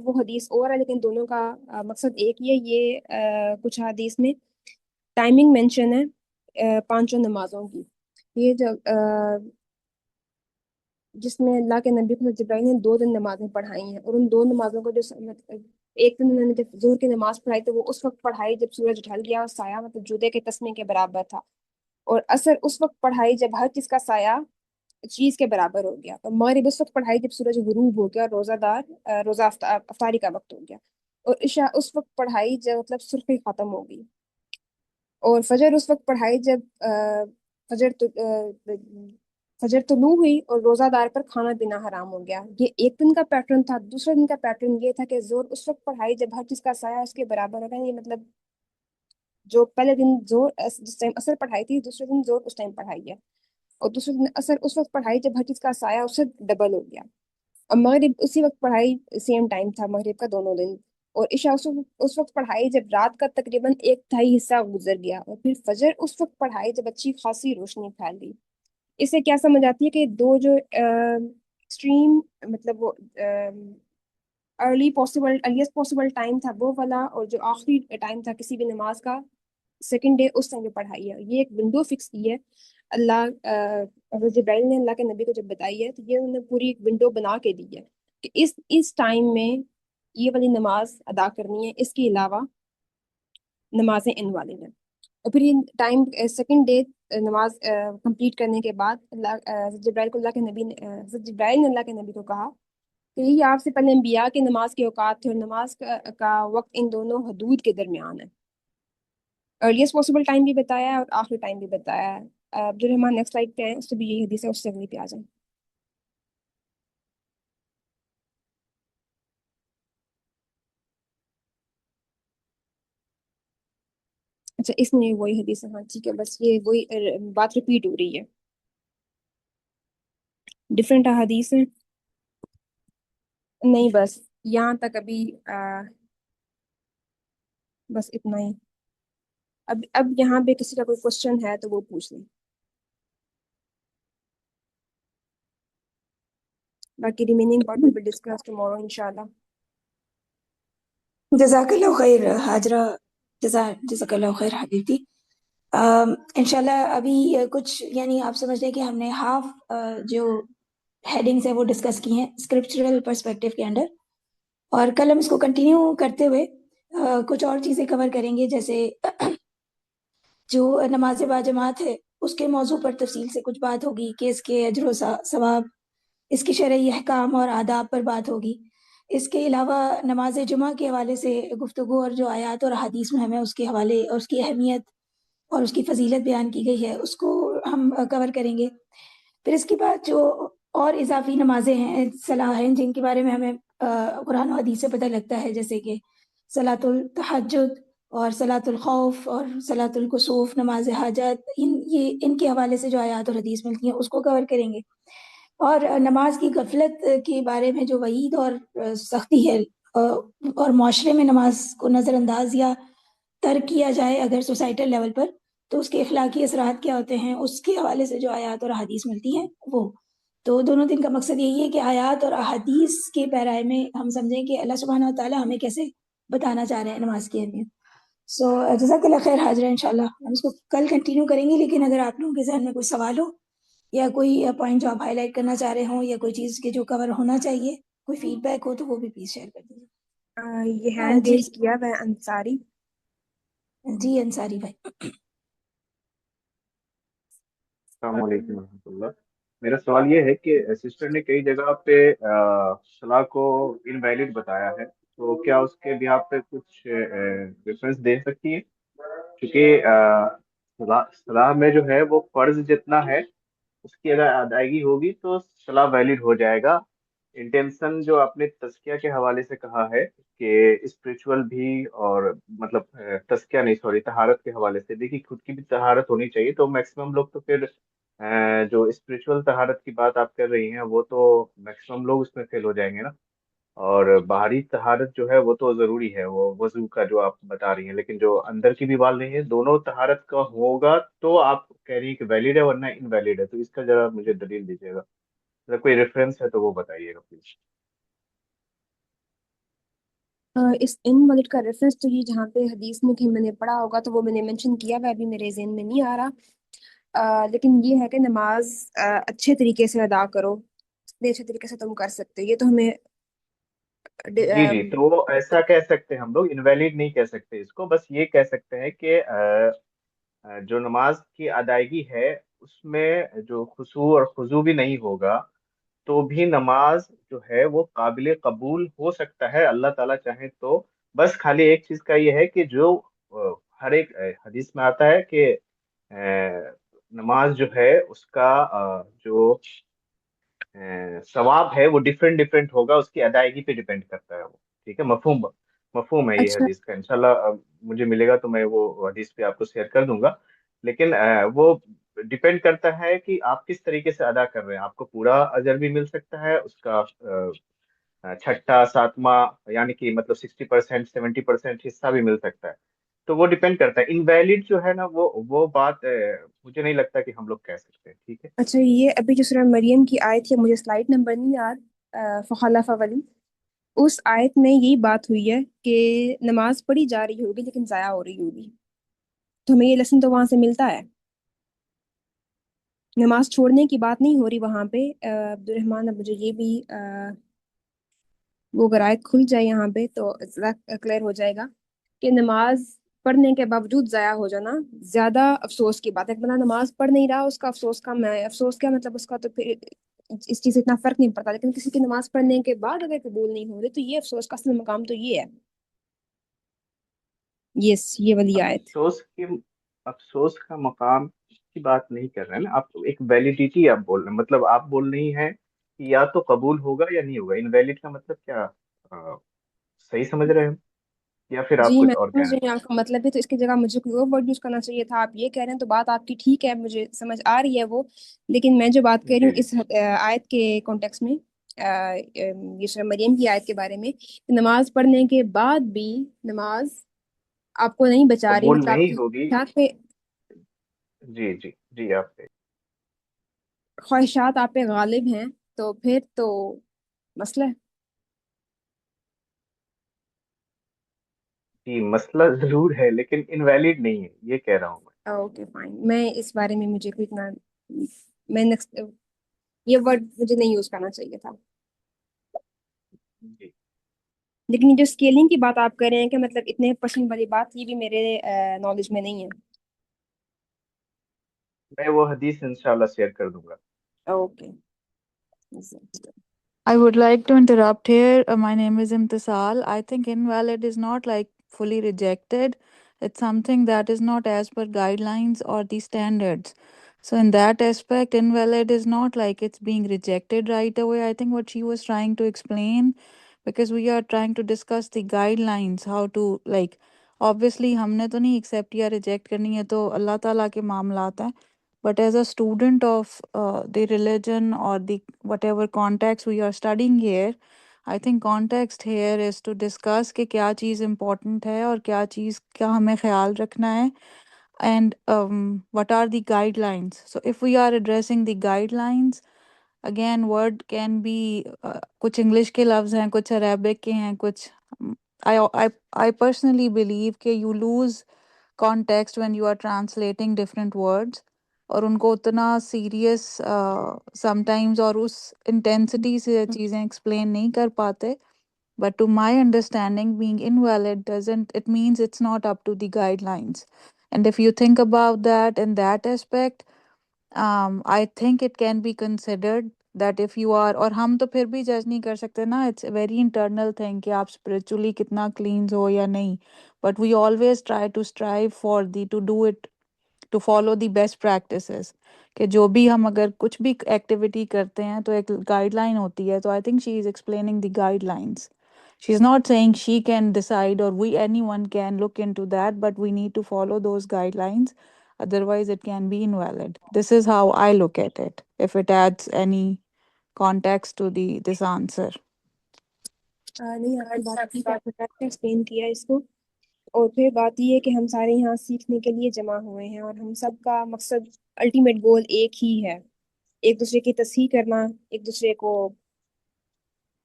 وہ حدیث اور ہے، لیکن دونوں کا مقصد ایک ہی ہے۔ یہ کچھ حدیث میں ٹائمنگ مینشن ہے پانچوں نمازوں کی، یہ جب جس میں اللہ کے نبی کو جبرائیل نے 2 دن نمازیں پڑھائی ہیں، اور ان دو نمازوں کو جو ایک دن انہوں نے جب ظہر کی نماز پڑھائی تو وہ اس وقت پڑھائی جب سورج ڈھل گیا اور سایہ مطلب جوتے کے تسمے کے برابر تھا، اور عصر اس وقت پڑھائی جب ہر چیز کا سایہ چیز کے برابر ہو گیا، اور مغرب اس وقت پڑھائی جب سورج غروب ہو گیا اور روزہ افطاری کا وقت ہو گیا، اور عشاء اس وقت پڑھائی جب مطلب سرخی ختم ہو گئی، اور فجر اس وقت پڑھائی جب فجر فجر طلوع ہوئی اور روزہ دار پر کھانا پینا حرام ہو گیا۔ یہ ایک دن کا پیٹرن تھا۔ دوسرے دن کا پیٹرن یہ تھا کہ زور اس وقت پڑھائی جب ہر چیز کا سایہ اس کے برابر ہوگا، یہ مطلب جو پہلے دن زور جس ٹائم اثر پڑھائی تھی، دوسرے دن زور اس ٹائم پڑھائی ہے، اور دوسرے دن اثر اس وقت پڑھائی جب ہر چیز کا سایہ اس سے ڈبل ہو گیا، اور مغرب اسی وقت پڑھائی، سیم ٹائم تھا مغرب کا دونوں دن، اور عشاء اس وقت پڑھائی جب رات کا تقریباً 1/3 حصہ گزر گیا، اور پھر فجر اس وقت پڑھائی جب اچھی خاصی روشنی پھیل گئی۔ اس سے کیا سمجھ آتی ہے کہ دو جو ایکسٹریم مطلب وہ ارلیسٹ پاسبل ٹائم تھا وہ والا، اور جو آخری ٹائم تھا کسی بھی نماز کا سیکنڈ ڈے، اس ٹائم پہ پڑھائی ہے۔ یہ ایک ونڈو فکس کی ہے اللہ، حضرت جبرائیل نے اللہ کے نبی کو جب بتائی ہے، تو یہ انہوں نے پوری ایک ونڈو بنا کے دی ہے کہ اس ٹائم میں یہ والی نماز ادا کرنی ہے، اس کے علاوہ نمازیں ان والی ہیں۔ اور پھر یہ ٹائم سیکنڈ ڈے نماز کمپلیٹ کرنے کے بعد اللہ حضرت جبرائیل کو اللہ کے نبی نے حضرت جبرائیل نے اللہ کے نبی کو کہا کہ یہ آپ سے پہلے انبیاء کی نماز کے اوقات تھے، اور نماز کا وقت ان دونوں حدود کے درمیان ہے۔ ارلیسٹ پاسبل ٹائم بھی بتایا ہے اور آخری ٹائم بھی بتایا ہے۔ عبد الرحمٰن نیکسٹ سلائڈ پہ ہیں، اس سے بھی یہی حدیث ہے، اس سے اگلی پہ آ جائیں۔ اچھا، اس میں وہی حدیث ہے، ہاں ٹھیک ہے، بس یہ وہی بات ریپیٹ ہو رہی ہے، ڈفرینٹ حدیث ہیں۔ نہیں، بس یہاں تک ابھی بس اتنا ہی۔ اب یہاں پہ کسی کا کوئی کوشچن ہے تو وہ پوچھ لیں، باقی remaining part will be discuss tomorrow انشاءاللہ۔ جزاک اللہ خیر حاجرہ، جزاک اللہ خیر حبیبتی۔ انشاءاللہ ابھی کچھ یعنی آپ سمجھ لیں کہ ہم نے ہاف جو ہیڈنگز ہیں وہ ڈسکس کی ہیں اسکرپچرل پرسپیکٹیو کے انڈر، اور کل ہم اس کو کنٹینیو کرتے ہوئے کچھ اور چیزیں کور کریں گے، جیسے جو نماز با جماعت ہے اس کے موضوع پر تفصیل سے کچھ بات ہوگی کہ اس کے اجر و ثواب، اس کی شرعی احکام اور آداب پر بات ہوگی۔ اس کے علاوہ نماز جمعہ کے حوالے سے گفتگو اور جو آیات اور حدیث میں ہمیں اس کے حوالے اور اس کی اہمیت اور اس کی فضیلت بیان کی گئی ہے اس کو ہم کور کریں گے۔ پھر اس کے بعد جو اور اضافی نمازیں ہیں، صلاح ہیں، جن کے بارے میں ہمیں قرآن و حدیث سے پتہ لگتا ہے، جیسے کہ صلاۃ التہجد اور صلاۃ الخوف اور صلاۃ الکسوف، نماز حاجت، ان کے حوالے سے جو آیات اور حدیث ملتی ہیں اس کو کور کریں گے۔ اور نماز کی غفلت کے بارے میں جو وعید اور سختی ہے، اور معاشرے میں نماز کو نظر انداز یا ترک کیا جائے اگر سوسائٹل لیول پر، تو اس کے اخلاقی اثرات کیا ہوتے ہیں، اس کے حوالے سے جو آیات اور احادیث ملتی ہیں وہ۔ تو دونوں دن کا مقصد یہی ہے کہ آیات اور احادیث کے پیرائے میں ہم سمجھیں کہ اللہ سبحانہ و تعالیٰ ہمیں کیسے بتانا چاہ رہے ہیں نماز کی اہمیت۔ سو جزاک اللہ خیر حاضرہ، انشاءاللہ ہم اس کو کل کنٹینیو کریں گے، لیکن اگر آپ لوگوں کے ذہن میں کوئی سوال ہو یا کوئی پوائنٹ جو آپ ہائی لائٹ کرنا چاہ رہے ہوں یا کوئی چیز کے جو کور ہونا چاہیے، کوئی فیڈ بیک ہو، تو وہ بھی پلیز شیئر کر یہ دیجیے۔ ہینڈ جی ریز کیا ہے انصاری۔ جی انصاری بھائی۔ السلام علیکم ورحمۃ اللہ۔ میرا سوال یہ ہے کہ سسٹر نے کئی جگہ پہ صلاح کو انویلڈ بتایا ہے، تو کیا اس کے بیہاف پہ کچھ ریفرنس دے سکتی ہے؟ کیونکہ صلاح میں جو ہے وہ فرض جتنا ہے اس کی اگر ادائیگی ہوگی تو صلاح ویلڈ ہو جائے گا۔ انٹینشن جو آپ نے تزکیہ کے حوالے سے کہا ہے کہ اسپرچول بھی، اور مطلب تزکیہ نہیں، سوری، طہارت کے حوالے سے دیکھیے خود کی بھی طہارت ہونی چاہیے، تو میکسیمم لوگ تو پھر جو اسپرچول طہارت کی بات آپ کر رہی ہیں وہ تو میکسیمم لوگ اس میں فیل ہو جائیں گے نا، اور باہری طہارت جو ہے وہ تو ضروری ہے، وہ وضو کا جو آپ بتا رہی ہیں، لیکن جو اندر کی بھی بات نہیں ہے دونوں طہارت کا ہوگا تو آپ کہہ رہی ہیں کہ ویلڈ ہے ورنہ انویلڈ ہے، تو اس کا ذرا مجھے دلیل دیجیے گا، اگر کوئی ریفرنس ہے تو وہ بتائیے گا پلیز۔ اس ان ملٹ کا ریفرنس تو یہ جہاں پہ حدیث میں کہیں میں نے پڑھا ہوگا تو وہ میں نے مینشن کیا، وہ ابھی میرے ذہن میں نہیں آ رہا، لیکن یہ ہے کہ نماز اچھے طریقے سے ادا کرو، اتنے اچھے طریقے سے تم کر سکتے ہو، یہ تو ہمیں جی جی، تو وہ ایسا کہہ سکتے ہیں ہم لوگ، انویلڈ نہیں کہہ سکتے اس کو، بس یہ کہہ سکتے ہیں کہ جو نماز کی ادائیگی ہے اس میں جو خشوع اور خضوع بھی نہیں ہوگا تو بھی نماز جو ہے وہ قابل قبول ہو سکتا ہے اللہ تعالیٰ چاہے تو، بس خالی ایک چیز کا یہ ہے کہ جو ہر ایک حدیث میں آتا ہے کہ نماز جو ہے اس کا جو ثواب ہے وہ ڈفرینٹ ڈفرینٹ ہوگا، اس کی ادائیگی پہ ڈیپینڈ کرتا ہے وہ، ٹھیک ہے، مفہوم ہے یہ اچھا حدیث کا، انشاءاللہ مجھے ملے گا تو میں وہ حدیث پہ آپ کو شیئر کر دوں گا، لیکن وہ ڈیپینڈ کرتا ہے کہ آپ کس طریقے سے ادا کر رہے ہیں، آپ کو پورا اجر بھی مل سکتا ہے، اس کا چھٹا ساتواں یعنی کہ مطلب 60% 70% حصہ بھی مل سکتا ہے، تو وہ ڈیپینڈ کرتا ہے، انویلڈ جو ہے نا وہ بات مجھے نہیں لگتا کہ ہم لوگ کہہ سکتے ہیں، ٹھیک ہے۔ اچھا، یہ ابھی جو سورہ مریم کی آیت ہے، مجھے سلائڈ نمبر نہیں یاد، فخلف ولی، اس آیت میں یہی بات ہوئی ہے کہ نماز پڑھی جا رہی ہوگی لیکن ضائع ہو رہی ہوگی، تو ہمیں یہ لیسن تو وہاں سے ملتا ہے، نماز چھوڑنے کی بات نہیں ہو رہی وہاں پہ۔ عبدالرحمٰن اب مجھے یہ بھی وہ اگر آیت کھل جائے یہاں پہ تو ذرا کلیئر ہو جائے گا کہ نماز پڑھنے کے باوجود ضائع ہو جانا زیادہ افسوس کی بات ہے۔ ایک بندہ نماز پڑھ نہیں رہا، اس کا افسوس کم ہے، افسوس کیا مطلب، اس کا تو پھر اس چیز سے اتنا فرق نہیں پڑتا، لیکن کسی کی نماز پڑھنے کے بعد اگر قبول نہیں ہو رہی تو یہ افسوس کا اصل مقام تو یہ ہے۔ یس، یہ والی آیت۔ افسوس افسوس کا مقام کی بات نہیں کر رہے ہیں نا آپ، ایک ویلیڈیٹی آپ بول رہے ہیں، مطلب آپ بول رہی ہیں کہ یا تو قبول ہوگا یا نہیں ہوگا، انویلڈ کا مطلب کیا؟ آ، صحیح سمجھ رہے ہیں یا پھر آپ جی کچھ میں اور کہہ سمجھ رہے رہی ہوں آپ کا مطلب ہے، تو اس کی جگہ مجھے کوئی اور ورڈ یوز کرنا چاہیے تھا، آپ یہ کہہ رہے ہیں تو بات آپ کی ٹھیک ہے، مجھے سمجھ آ رہی ہے وہ، لیکن میں جو بات کر ہیں؟ رہی جی ہوں جی، اس آیت کے کانٹیکس میں، یہ سورہ مریم کی آیت کے بارے میں، کہ نماز پڑھنے کے بعد بھی نماز آپ کو نہیں بچا رہی، قبول مطلب آپ نہیں کی ہوگی، خواہشات پہ، جی جی جی، آپ پہ خواہشات آپ پہ غالب ہیں، تو پھر تو مسئلہ ہے۔ کہ مسئلہ ضرور ہے لیکن انویلڈ نہیں ہے، یہ کہہ رہا ہوں میں. اوکے فائن، میں اس بارے میں مجھے کوئی اتنا میں next- یہ ورڈ مجھے نہیں یوز کرنا چاہیے تھا. جی. لیکن یہ جو اسکیلنگ کی بات آپ کر رہے ہیں کہ مطلب اتنے پرسنٹ والی بات، یہ بھی میرے نالج میں نہیں ہے. میں وہ حدیث انشاءاللہ شیئر کر دوں گا. Okay. I would like to interrupt here. My name is Imtisal. I think invalid is not like fully rejected. It's something that is not as per guidelines or the standards. So in that aspect, invalid is not like it's being rejected right away. I think what she was trying to explain, because we are trying to discuss the guidelines, how to like, obviously ہم نے تو نہیں accept یا reject کرنی ہے، تو اللہ تعالیٰ کے معاملات ہیں. But as a student of the religion or the whatever context we are studying here, I think context here is to discuss کہ کیا چیز important ہے اور کیا چیز کا ہمیں خیال رکھنا ہے, and what are the guidelines. So if we are addressing the guidelines, again word can be کچھ انگلش کے لفظ ہیں، کچھ عربک کے ہیں، کچھ I personally believe کہ you lose context when you are translating different words, اور ان کو اتنا سیریس سم ٹائمز اور اس انٹینسٹی سے چیزیں ایکسپلین نہیں کر پاتے. But to my understanding being invalid doesn't it means it's not up to the guidelines. And if you think about that in that aspect, I think it can be considered that if you are, اور ہم تو پھر بھی جج نہیں کر سکتے نا, it's a very internal thing کہ آپ اسپرچولی کتنا کلینز ہو یا نہیں. But we always try to strive for the to do it, to follow the best practices, کہ جو بھی ہم اگر کچھ بھی ایکٹیویٹی کرتے ہیں تو ایک گائیڈ لائن ہوتی ہے. تو I think she is explaining the guidelines. She is not saying she can decide or we anyone can look into that, but we need to follow those guidelines, otherwise it can be invalid. This is how I look at it, if it adds any context to this answer. نہیں، آپ کی بات ٹھیک ہے، آپ نے explain کیا اس کو. اور پھر بات یہ ہے کہ ہم سارے یہاں سیکھنے کے لیے جمع ہوئے ہیں، اور ہم سب کا مقصد الٹیمیٹ گول ایک ہی ہے، ایک دوسرے کی تصحیح کرنا، ایک دوسرے کو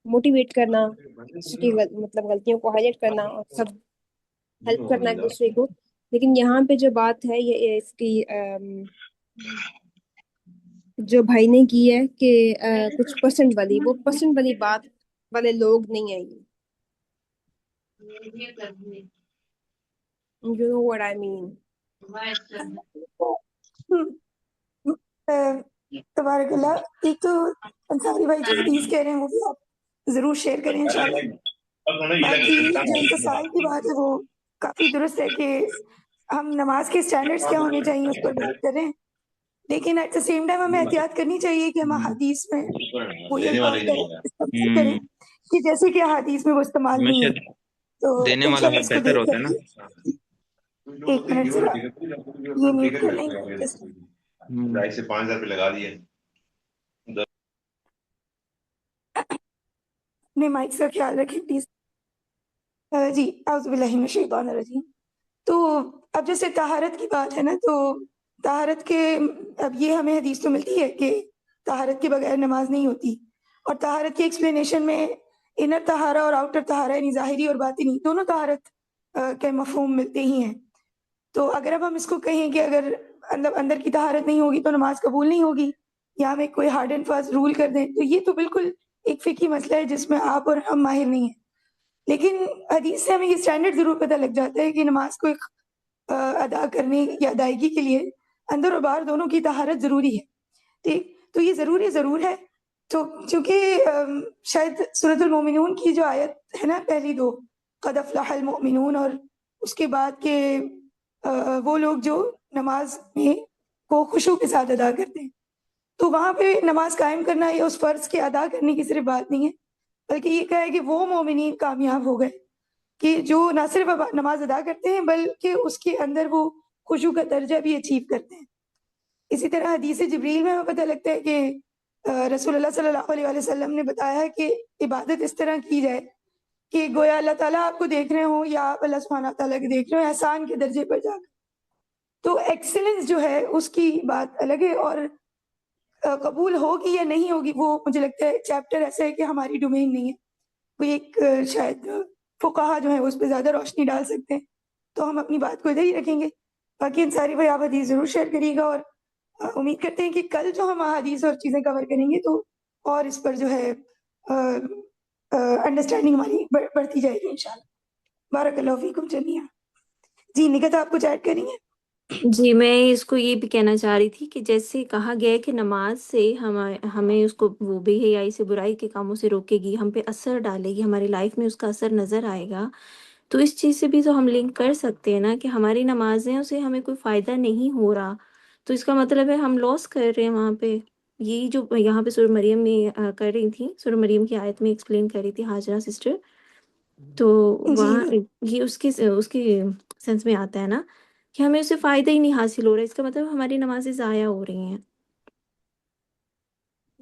موٹیویٹ کرنا، ایک دوسرے کی مطلب غلطیوں کو ہائلائٹ کرنا، اور سب ہیلپ کرنا ایک دوسرے کو. لیکن یہاں پہ جو بات ہے یہ اس کی جو بھائی نے کی ہے کہ کچھ پرسنٹ والی، وہ پرسنٹ والی بات والے لوگ نہیں ہیں یہ. You know what I mean. تبارک اللہ. ایک تو انصاری بھائی جو حدیث کہہ رہے ہیں وہ بھی آپ ضرور شیئر کریں انشاءاللہ. باقی جو انتصال کی بات ہے وہ کافی درست ہے کہ ہم نماز کے اسٹینڈرڈس کیا ہونے چاہیے اس پر بات کر رہے ہیں، لیکن ایٹ دا سیم ٹائم ہمیں احتیاط کرنی چاہیے کہ ہم حدیث میں وہی الفاظ کا استعمال کریں کہ جیسے کہ حدیث میں وہ استعمال نہیں ہے. تو انشاءاللہ اس کو دیکھ کر کے ایک منٹ ذرا یہ میوٹ کر لیں گے. 2.5 سے 5,000 روپے لگا دیے. اپنے مائک کا خیال رکھیں پلیز. جی اعوذ باللہ من الشیطان الرجیم. تو اب جیسے طہارت کی بات ہے نا، تو طہارت کے اب یہ ہمیں حدیث تو ملتی ہے کہ طہارت کے بغیر نماز نہیں ہوتی، اور طہارت کی ایکسپلینیشن میں انر طہارہ اور آؤٹر طہارہ یعنی ظاہری اور باطنی دونوں طہارت کے مفہوم ملتے ہی ہیں. تو اگر اب ہم اس کو کہیں کہ اگر اندر کی طہارت نہیں ہوگی تو نماز قبول نہیں ہوگی، یا ہم ایک کوئی ہارڈ اینڈ فاسٹ رول کر دیں، تو یہ تو بالکل ایک فقہی مسئلہ ہے جس میں آپ اور ہم ماہر نہیں ہیں. لیکن حدیث سے ہمیں یہ اسٹینڈرڈ ضرور پتہ لگ جاتا ہے کہ نماز کو ایک ادا کرنے یا ادائیگی کے لیے اندر اور باہر دونوں کی طہارت ضروری ہے. ٹھیک، تو یہ ضرور ہے. تو چونکہ شاید سورۃ المومنون کی جو آیت ہے نا پہلی دو، قد افلح المؤمنون، اور اس کے بعد کہ وہ لوگ جو نماز میں کو خشوع کے ساتھ ادا کرتے ہیں، تو وہاں پہ نماز قائم کرنا یا اس فرض کے ادا کرنے کی صرف بات نہیں ہے، بلکہ یہ کہا ہے کہ وہ مومنین کامیاب ہو گئے کہ جو نہ صرف نماز ادا کرتے ہیں بلکہ اس کے اندر وہ خشوع کا درجہ بھی اچیو کرتے ہیں. اسی طرح حدیث جبریل میں ہمیں پتہ لگتا ہے کہ رسول اللہ صلی اللہ علیہ وسلم نے بتایا ہے کہ عبادت اس طرح کی جائے کہ گویا اللہ تعالیٰ آپ کو دیکھ رہے ہوں یا آپ اللہ سبحانہ تعالیٰ کے دیکھ رہے ہوں، احسان کے درجے پر جا کر. تو ایکسلنس جو ہے اس کی بات الگ ہے، اور قبول ہوگی یا نہیں ہوگی وہ مجھے لگتا ہے چیپٹر ایسا ہے کہ ہماری ڈومین نہیں ہے. کوئی ایک شاید فقہا جو ہیں اس پہ زیادہ روشنی ڈال سکتے ہیں، تو ہم اپنی بات کو ادھر ہی رکھیں گے. باقی انصاری بھائی آپ حدیث ضرور شیئر کریے گا، اور امید کرتے ہیں کہ کل جو ہم حدیث اور چیزیں کور کریں گے تو اور اس پر جو ہے انڈرسٹینڈنگ ہماری بڑھتی جائے گی انشاءاللہ. بارک اللہ فیکم جمیعا. جی نکت آپ کچھ ایڈ کریں گے؟ جی میں اس کو یہ بھی کہنا چاہ رہی تھی کہ جیسے کہا گیا ہے کہ نماز سے ہمیں اس کو وہ بے حیائی سے، برائی کے کاموں سے روکے گی، ہم پہ اثر ڈالے گی، ہماری لائف میں اس کا اثر نظر آئے گا. تو اس چیز سے بھی تو ہم لنک کر سکتے ہیں نا کہ ہماری نمازیں اسے ہمیں کوئی فائدہ نہیں ہو رہا، تو اس کا مطلب ہے ہم لاس کر رہے ہیں وہاں پہ. یہی جو یہاں پہ سورہ مریم میں کر رہی تھی، سورہ مریم کی آیت میں ایکسپلین کر رہی تھی حاجرہ سسٹر، تو جی وہاں یہ اس کی سینس میں آتا ہے نا کہ ہمیں اسے فائدہ ہی نہیں حاصل ہو رہا، اس کا مطلب ہماری نمازیں ضائع ہو رہی ہیں.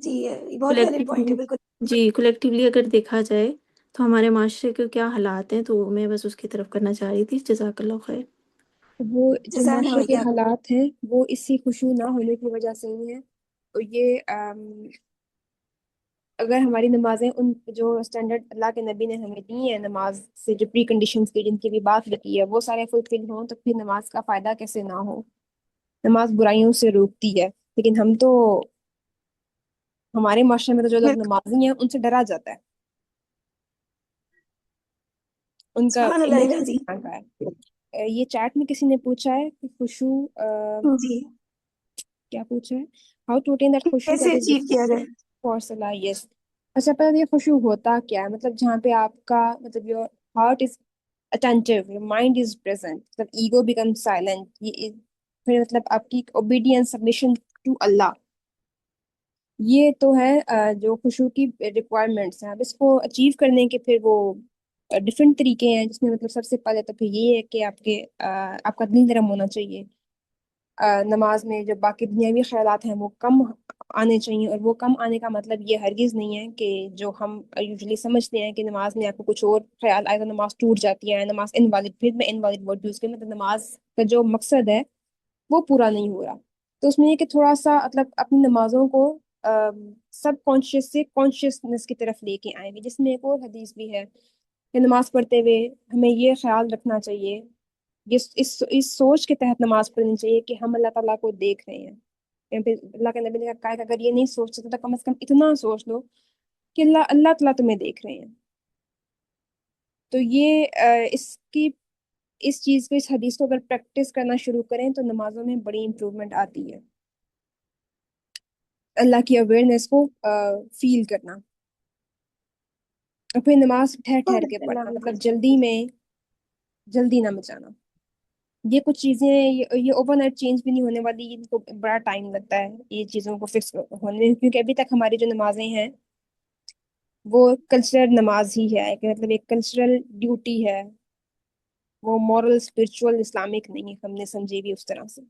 جی بہت ویلڈ پوائنٹ ہے، بالکل. جی کولیکٹیولی اگر دیکھا جائے تو ہمارے معاشرے کے کیا حالات ہیں، تو میں بس اس کی طرف کرنا چاہ رہی تھی. جزاک اللہ خیر. وہ جو جزاک معاشرے کے اللہ. حالات ہیں وہ اسی خشوع نہ ہونے کی وجہ سے ہی ہیں. اور یہ اگر ہماری نمازیں ان جو اسٹینڈرڈ اللہ کے نبی نے ہمیں دی ہیں نماز سے، جو پری کنڈیشنز کی جن کی بھی بات لکھی ہے، وہ سارے فلفل ہوں، تو پھر نماز کا فائدہ کیسے نہ ہو. نماز برائیوں سے روکتی ہے، لیکن ہم تو ہمارے معاشرے میں تو جو لوگ نمازی ہیں ان سے ڈرا جاتا ہے، ان کا سبحان اللہ امیج العظیم. کا ہے. یہ چیٹ میں کسی نے پوچھا ہے کہ خشوع جی کیا پوچھا ہے، ہاؤ ٹو اٹین دیٹ خشوع کیسے دیٹ از اچیو کیا جائے؟ فار صلاح. یس. اچھا پتہ یہ خشوع ہوتا کیا ہے؟ مطلب جہاں پہ آپ کا مطلب your heart is attentive, your mind is present, مطلب ایگو becomes silent. یہ پھر مطلب آپ کی obedience, submission to اللہ، یہ تو ہے جو خشوع کی ریکوائرمنٹس ہیں. اب اس کو اچیو کرنے کے پھر وہ ڈفرینٹ طریقے ہیں، جس میں مطلب سب سے پہلے تو پھر یہ ہے کہ آپ کا دل نرم ہونا چاہیے. نماز میں جو باقی دنیاوی خیالات ہیں وہ کم آنے چاہیے، اور وہ کم آنے کا مطلب یہ ہرگز نہیں ہے کہ جو ہم یوزلی سمجھتے ہیں کہ نماز میں آپ کو کچھ اور خیال آئے تو نماز ٹوٹ جاتی ہے، نماز انوالڈ. پھر میں انوالڈ ورڈ یوز کروں، مطلب نماز کا جو مقصد ہے وہ پورا نہیں ہو رہا. تو اس میں یہ کہ تھوڑا سا مطلب اپنی نمازوں کو سب کانشیس سے کانشیسنس کی طرف لے کے آئیں گے، جس میں ایک اور حدیث بھی ہے کہ نماز پڑھتے ہوئے ہمیں یہ خیال رکھنا چاہیے، اس سوچ کے تحت نماز پڑھنی چاہیے کہ ہم اللہ تعالیٰ کو دیکھ رہے ہیں. اللہ کے نبی نے کہا کہ اگر یہ نہیں سوچ سکتے تو کم از کم اتنا سوچ لو کہ اللہ تعالیٰ تمہیں دیکھ رہے ہیں. تو یہ اس چیز کو، اس حدیث کو اگر پریکٹس کرنا شروع کریں تو نمازوں میں بڑی امپروومنٹ آتی ہے. اللہ کی اویئرنیس کو فیل کرنا، اور پھر نماز ٹھہر ٹھہر کے پڑھنا، مطلب جلدی نہ مچانا. یہ کچھ چیزیں یہ اوور نائٹ چینج بھی نہیں ہونے والی، ان کو بڑا ٹائم لگتا ہے یہ چیزوں کو فکس ہونے میں، کیونکہ ابھی تک ہماری جو نمازیں ہیں وہ کلچرل نماز ہی ہے، کہ مطلب ایک کلچرل ڈیوٹی ہے، وہ مورل اسپرچول اسلامک نہیں ہم نے سمجھی بھی اس طرح سے.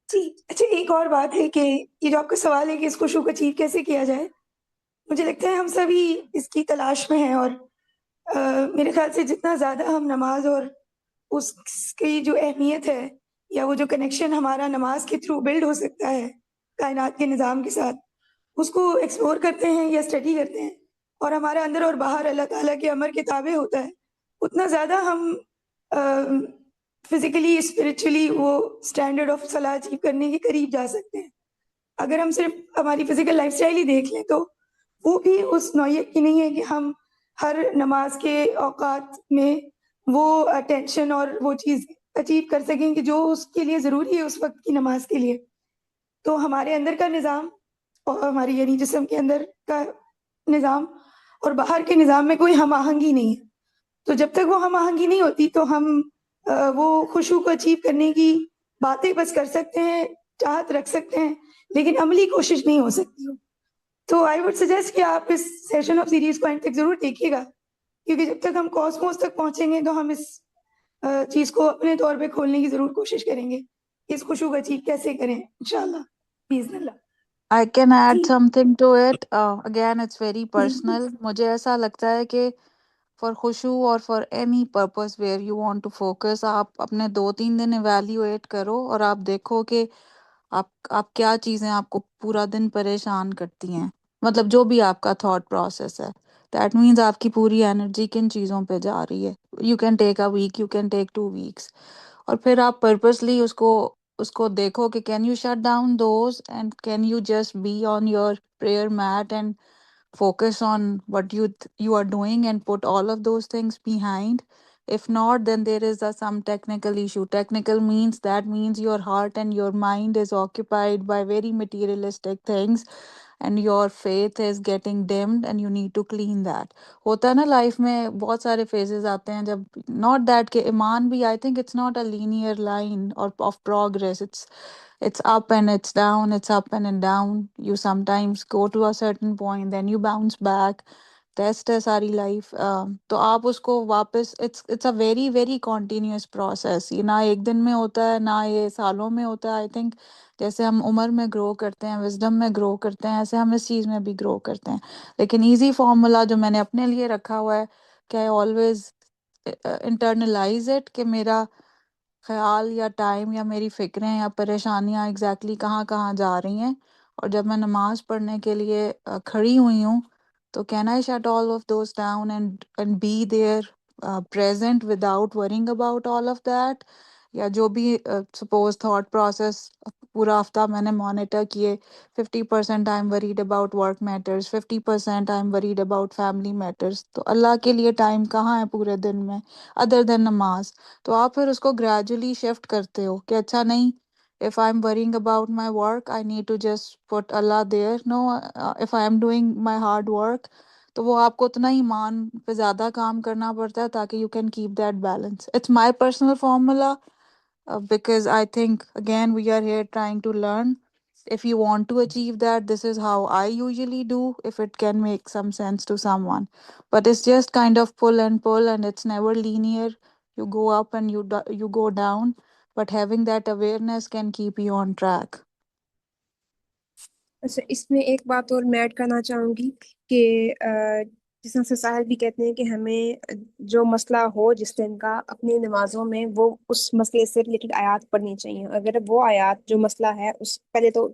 جی اچھا، ایک اور بات ہے کہ یہ جو آپ کا سوال ہے کہ اس خشوع کو اچیو کیسے کیا جائے، مجھے لگتا ہے ہم سبھی اس کی تلاش میں ہیں. اور میرے خیال سے جتنا زیادہ ہم نماز اور اس کی جو اہمیت ہے یا وہ جو کنیکشن ہمارا نماز کے تھرو بلڈ ہو سکتا ہے کائنات کے نظام کے ساتھ، اس کو ایکسپلور کرتے ہیں یا اسٹڈی کرتے ہیں، اور ہمارا اندر اور باہر اللہ تعالیٰ کے امر کے تابع ہوتا ہے، اتنا زیادہ ہم فزیکلی اسپرچولی وہ اسٹینڈرڈ آف صلاح اچیو کرنے کے قریب جا سکتے ہیں. اگر ہم صرف ہماری فزیکل لائف اسٹائل ہی دیکھ لیں تو وہ بھی اس نوعیت کی نہیں ہے کہ ہم ہر نماز کے اوقات میں وہ اٹینشن اور وہ چیز اچیو کر سکیں کہ جو اس کے لیے ضروری ہے اس وقت کی نماز کے لیے. تو ہمارے اندر کا نظام اور ہماری یعنی جسم کے اندر کا نظام اور باہر کے نظام میں کوئی ہم آہنگی نہیں ہے. تو جب تک وہ ہم آہنگی نہیں ہوتی تو ہم وہ خشوع کو اچیو کرنے کی باتیں بس کر سکتے ہیں، چاہت رکھ سکتے ہیں، لیکن عملی کوشش نہیں ہو سکتی. تو آئی وڈ سجیسٹ کہ آپ اس سیشن آف سیریز کو اینڈ تک ضرور دیکھیے گا، کیونکہ جب تک ہم کاسموس تک پہنچیں گے تو ہم اس چیز کو اپنے طور پہ کھولنے کی ضرور کوشش کریں گے، اس خشوع کو اچیو کیسے کریں انشاءاللہ باذن اللہ. I can add G something to it. Again, it's very personal. مجھے ایسا لگتا ہے کہ for خشوع اور for any purpose where you want to focus، آپ اپنے 2-3 دن ایویلیویٹ کرو اور آپ دیکھو کہ آپ کیا چیزیں آپ کو پورا دن پریشان کرتی ہیں. مطلب جو بھی آپ کا تھاٹ پروسیس ہے، دیٹ مینس آپ کی پوری انرجی کن چیزوں پہ جا رہی ہے. You can take a week, you can take 2 weeks، اور پھر آپ پرپسلی اس کو دیکھو کہ can you shut down those and can you just be on your prayer mat and focus on what you are doing and put all of those things behind. If not, then there is some technical issue. Technical means your heart and your mind is occupied by very materialistic things, and your faith is getting dimmed and you need to clean that. ہوتا ہے نا life میں بہت سارے phases آتے ہیں جب not that کہ ایمان بھی I think it's not a linear line or of progress. It's up and it's down, it's up and down. You sometimes go to a certain point, then you bounce back. Test ہے ساری life. تو آپ اس کو واپس it's a very very continuous process. یہ نہ ایک دن میں ہوتا ہے، نہ یہ سالوں میں ہوتا ہے. آئی تھنک جیسے ہم عمر میں گرو کرتے ہیں، وزڈم میں گرو کرتے ہیں، ایسے ہم اس چیز میں بھی گرو کرتے ہیں. لیکن ایزی فارمولا جو میں نے اپنے لیے رکھا ہوا ہے کہ آئی آلویز انٹرنلائز اٹ، کہ میرا خیال یا ٹائم یا میری فکریں یا پریشانیاں ایگزیکٹلی کہاں کہاں جا رہی ہیں. اور جب میں نماز پڑھنے کے لیے کھڑی ہوئی ہوں تو can I shut all of those down and be there present without worrying about all of that. یا جو بھی سپوز تھاٹ پروسیس پورا ہفتہ میں نے مانیٹر کیے، 50% I am worried about work matters, 50% I am worried about family matters. تو اللہ کے لیے ٹائم کہاں ہے پورے دن میں ادر دین نماز؟ تو آپ پھر اس کو گریجولی شفٹ کرتے ہو کہ اچھا نہیں، if I'm worrying about my work, I need to just put Allah there. No, if I am doing my hard work, تو وہ آپ کو اتنا ایمان پہ زیادہ کام کرنا پڑتا ہے تاکہ you can keep that balance. It's my personal formula because I think again we are here trying to learn. If you want to achieve that, this is how I usually do, if it can make some sense to someone. But it's just kind of pull and it's never linear. You go up and you go down, but having that awareness can keep you on track. اچھا، اس میں ایک بات اور میں add کرنا چاہوں گی کہ جس طرح سے ساحل بھی کہتے ہیں کہ ہمیں جو مسئلہ ہو جس دن کا اپنی نمازوں میں وہ اس مسئلے سے ریلیٹڈ آیات پڑھنی چاہیے. اگر وہ آیات جو مسئلہ ہے اس پہلے تو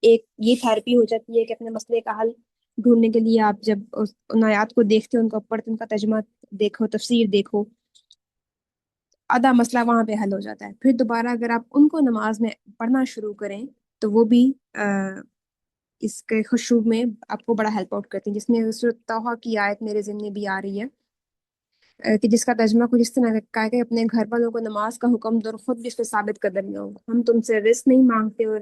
ایک یہ تھیراپی ہو جاتی ہے کہ اپنے مسئلے کا حل ڈھونڈنے کے لیے آپ جب ان آیات کو دیکھتے ان کو پڑھتے، ان کا ترجمہ دیکھو، تفسیر دیکھو، آدھا مسئلہ وہاں پہ حل ہو جاتا ہے. پھر دوبارہ اگر آپ ان کو نماز میں پڑھنا شروع کریں تو وہ بھی اس کے خشوع میں آپ کو بڑا ہیلپ آؤٹ کرتی ہیں. جس میں سورۃ طٰہٰ کی آیت میرے ذہن میں بھی آ رہی ہے کہ جس کا ترجمہ کچھ اس طرح کا ہے کہ اپنے گھر والوں کو نماز کا حکم دو اور خود بھی اس پہ ثابت قدم ہو. ہم تم سے رزق نہیں مانگتے اور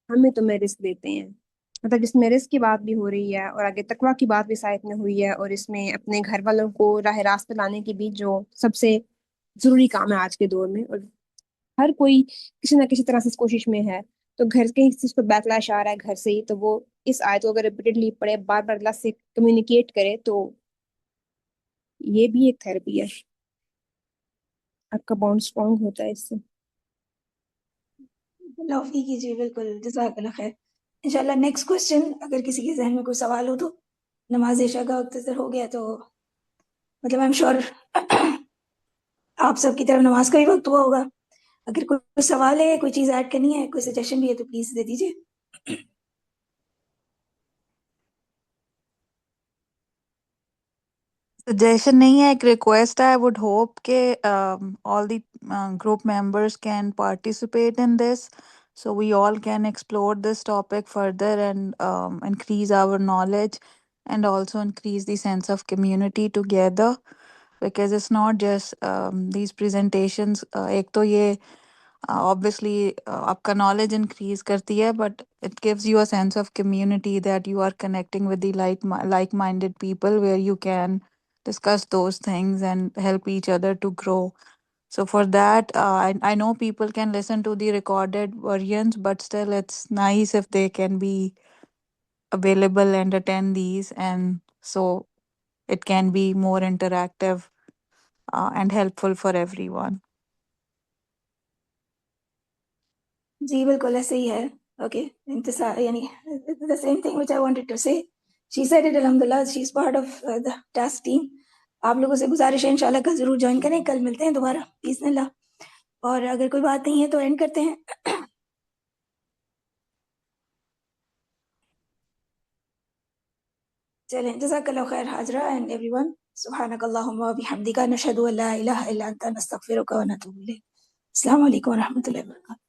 ہمیں تمہیں رزق دیتے ہیں. مطلب جس میں رزق کی بات بھی ہو رہی ہے اور آگے تقویٰ کی بات بھی اس آیت میں ہوئی ہے، اور اس میں اپنے گھر والوں کو راہ راست پہ لانے کی بھی جو سب سے ضروری کام ہے آج کے دور میں، اور ہر کوئی کسی نہ کسی طرح سے اس کوشش میں ہے. تو گھر کے اس چیز کو بیکلاش آ رہا ہے گھر سے ہی، تو وہ اس آیت کو اگر ریپیٹڈلی پڑھے، بار بار اللہ سے کمیونیکیٹ کرے، تو یہ بھی ایک تھراپی ہے. آپ کا بانڈ اسٹرانگ ہوتا ہے اس سے. اللہ فیکی جی، بالکل، جزاک اللہ خیر. انشاءاللہ نیکسٹ کوشچن، اگر کسی کے ذہن میں کوئی سوال ہو تو. نماز عشاء کا وقت اثر ہو گیا تو مطلب آئی ایم شور آپ سب کی طرف نماز کا بھی وقت ہوا ہوگا. اگر کوئی سوال ہے، کوئی چیز ایڈ کرنی ہے، کوئی سجیشن بھی ہے تو پلیز دے دیجیے. سجیشن نہیں ہے، ایک ریکویسٹ ہے. آئی وڈ ہوپ کہ all the group members can participate in this so we all can explore this topic further and increase our knowledge and also increase the sense of community together, because it's not just these presentations. ایک تو یہ obviously آپ کا knowledge increase کرتی ہے, but it gives you a sense of community that you are connecting with the like-minded people where you can discuss those things and help each other to grow. So for that, I know people can listen to the recorded versions, but still it's nice if they can be available and attend these, and so it can be more interactive and helpful for everyone. جی بالکل ایسے ہی ہے. Okay, انتصار یعنی the same thing which I wanted to say. She said it, alhamdulillah, she's part of the task team. آپ لوگوں سے گزارش ہے انشاءاللہ کل ضرور جوائن کریں. کل ملتے ہیں دوبارہ باذن اللہ. اور اگر کوئی بات نہیں ہے تو اینڈ کرتے ہیں. چلیں جزاک اللہ خیر حاضرہ اینڈ ایوری ون سبحانک اللہم و بحمدک نشہد ان لا الہ الا انت نستغفرک و نتوب الیک. السلام علیکم و رحمۃ اللہ وبرکاتہ.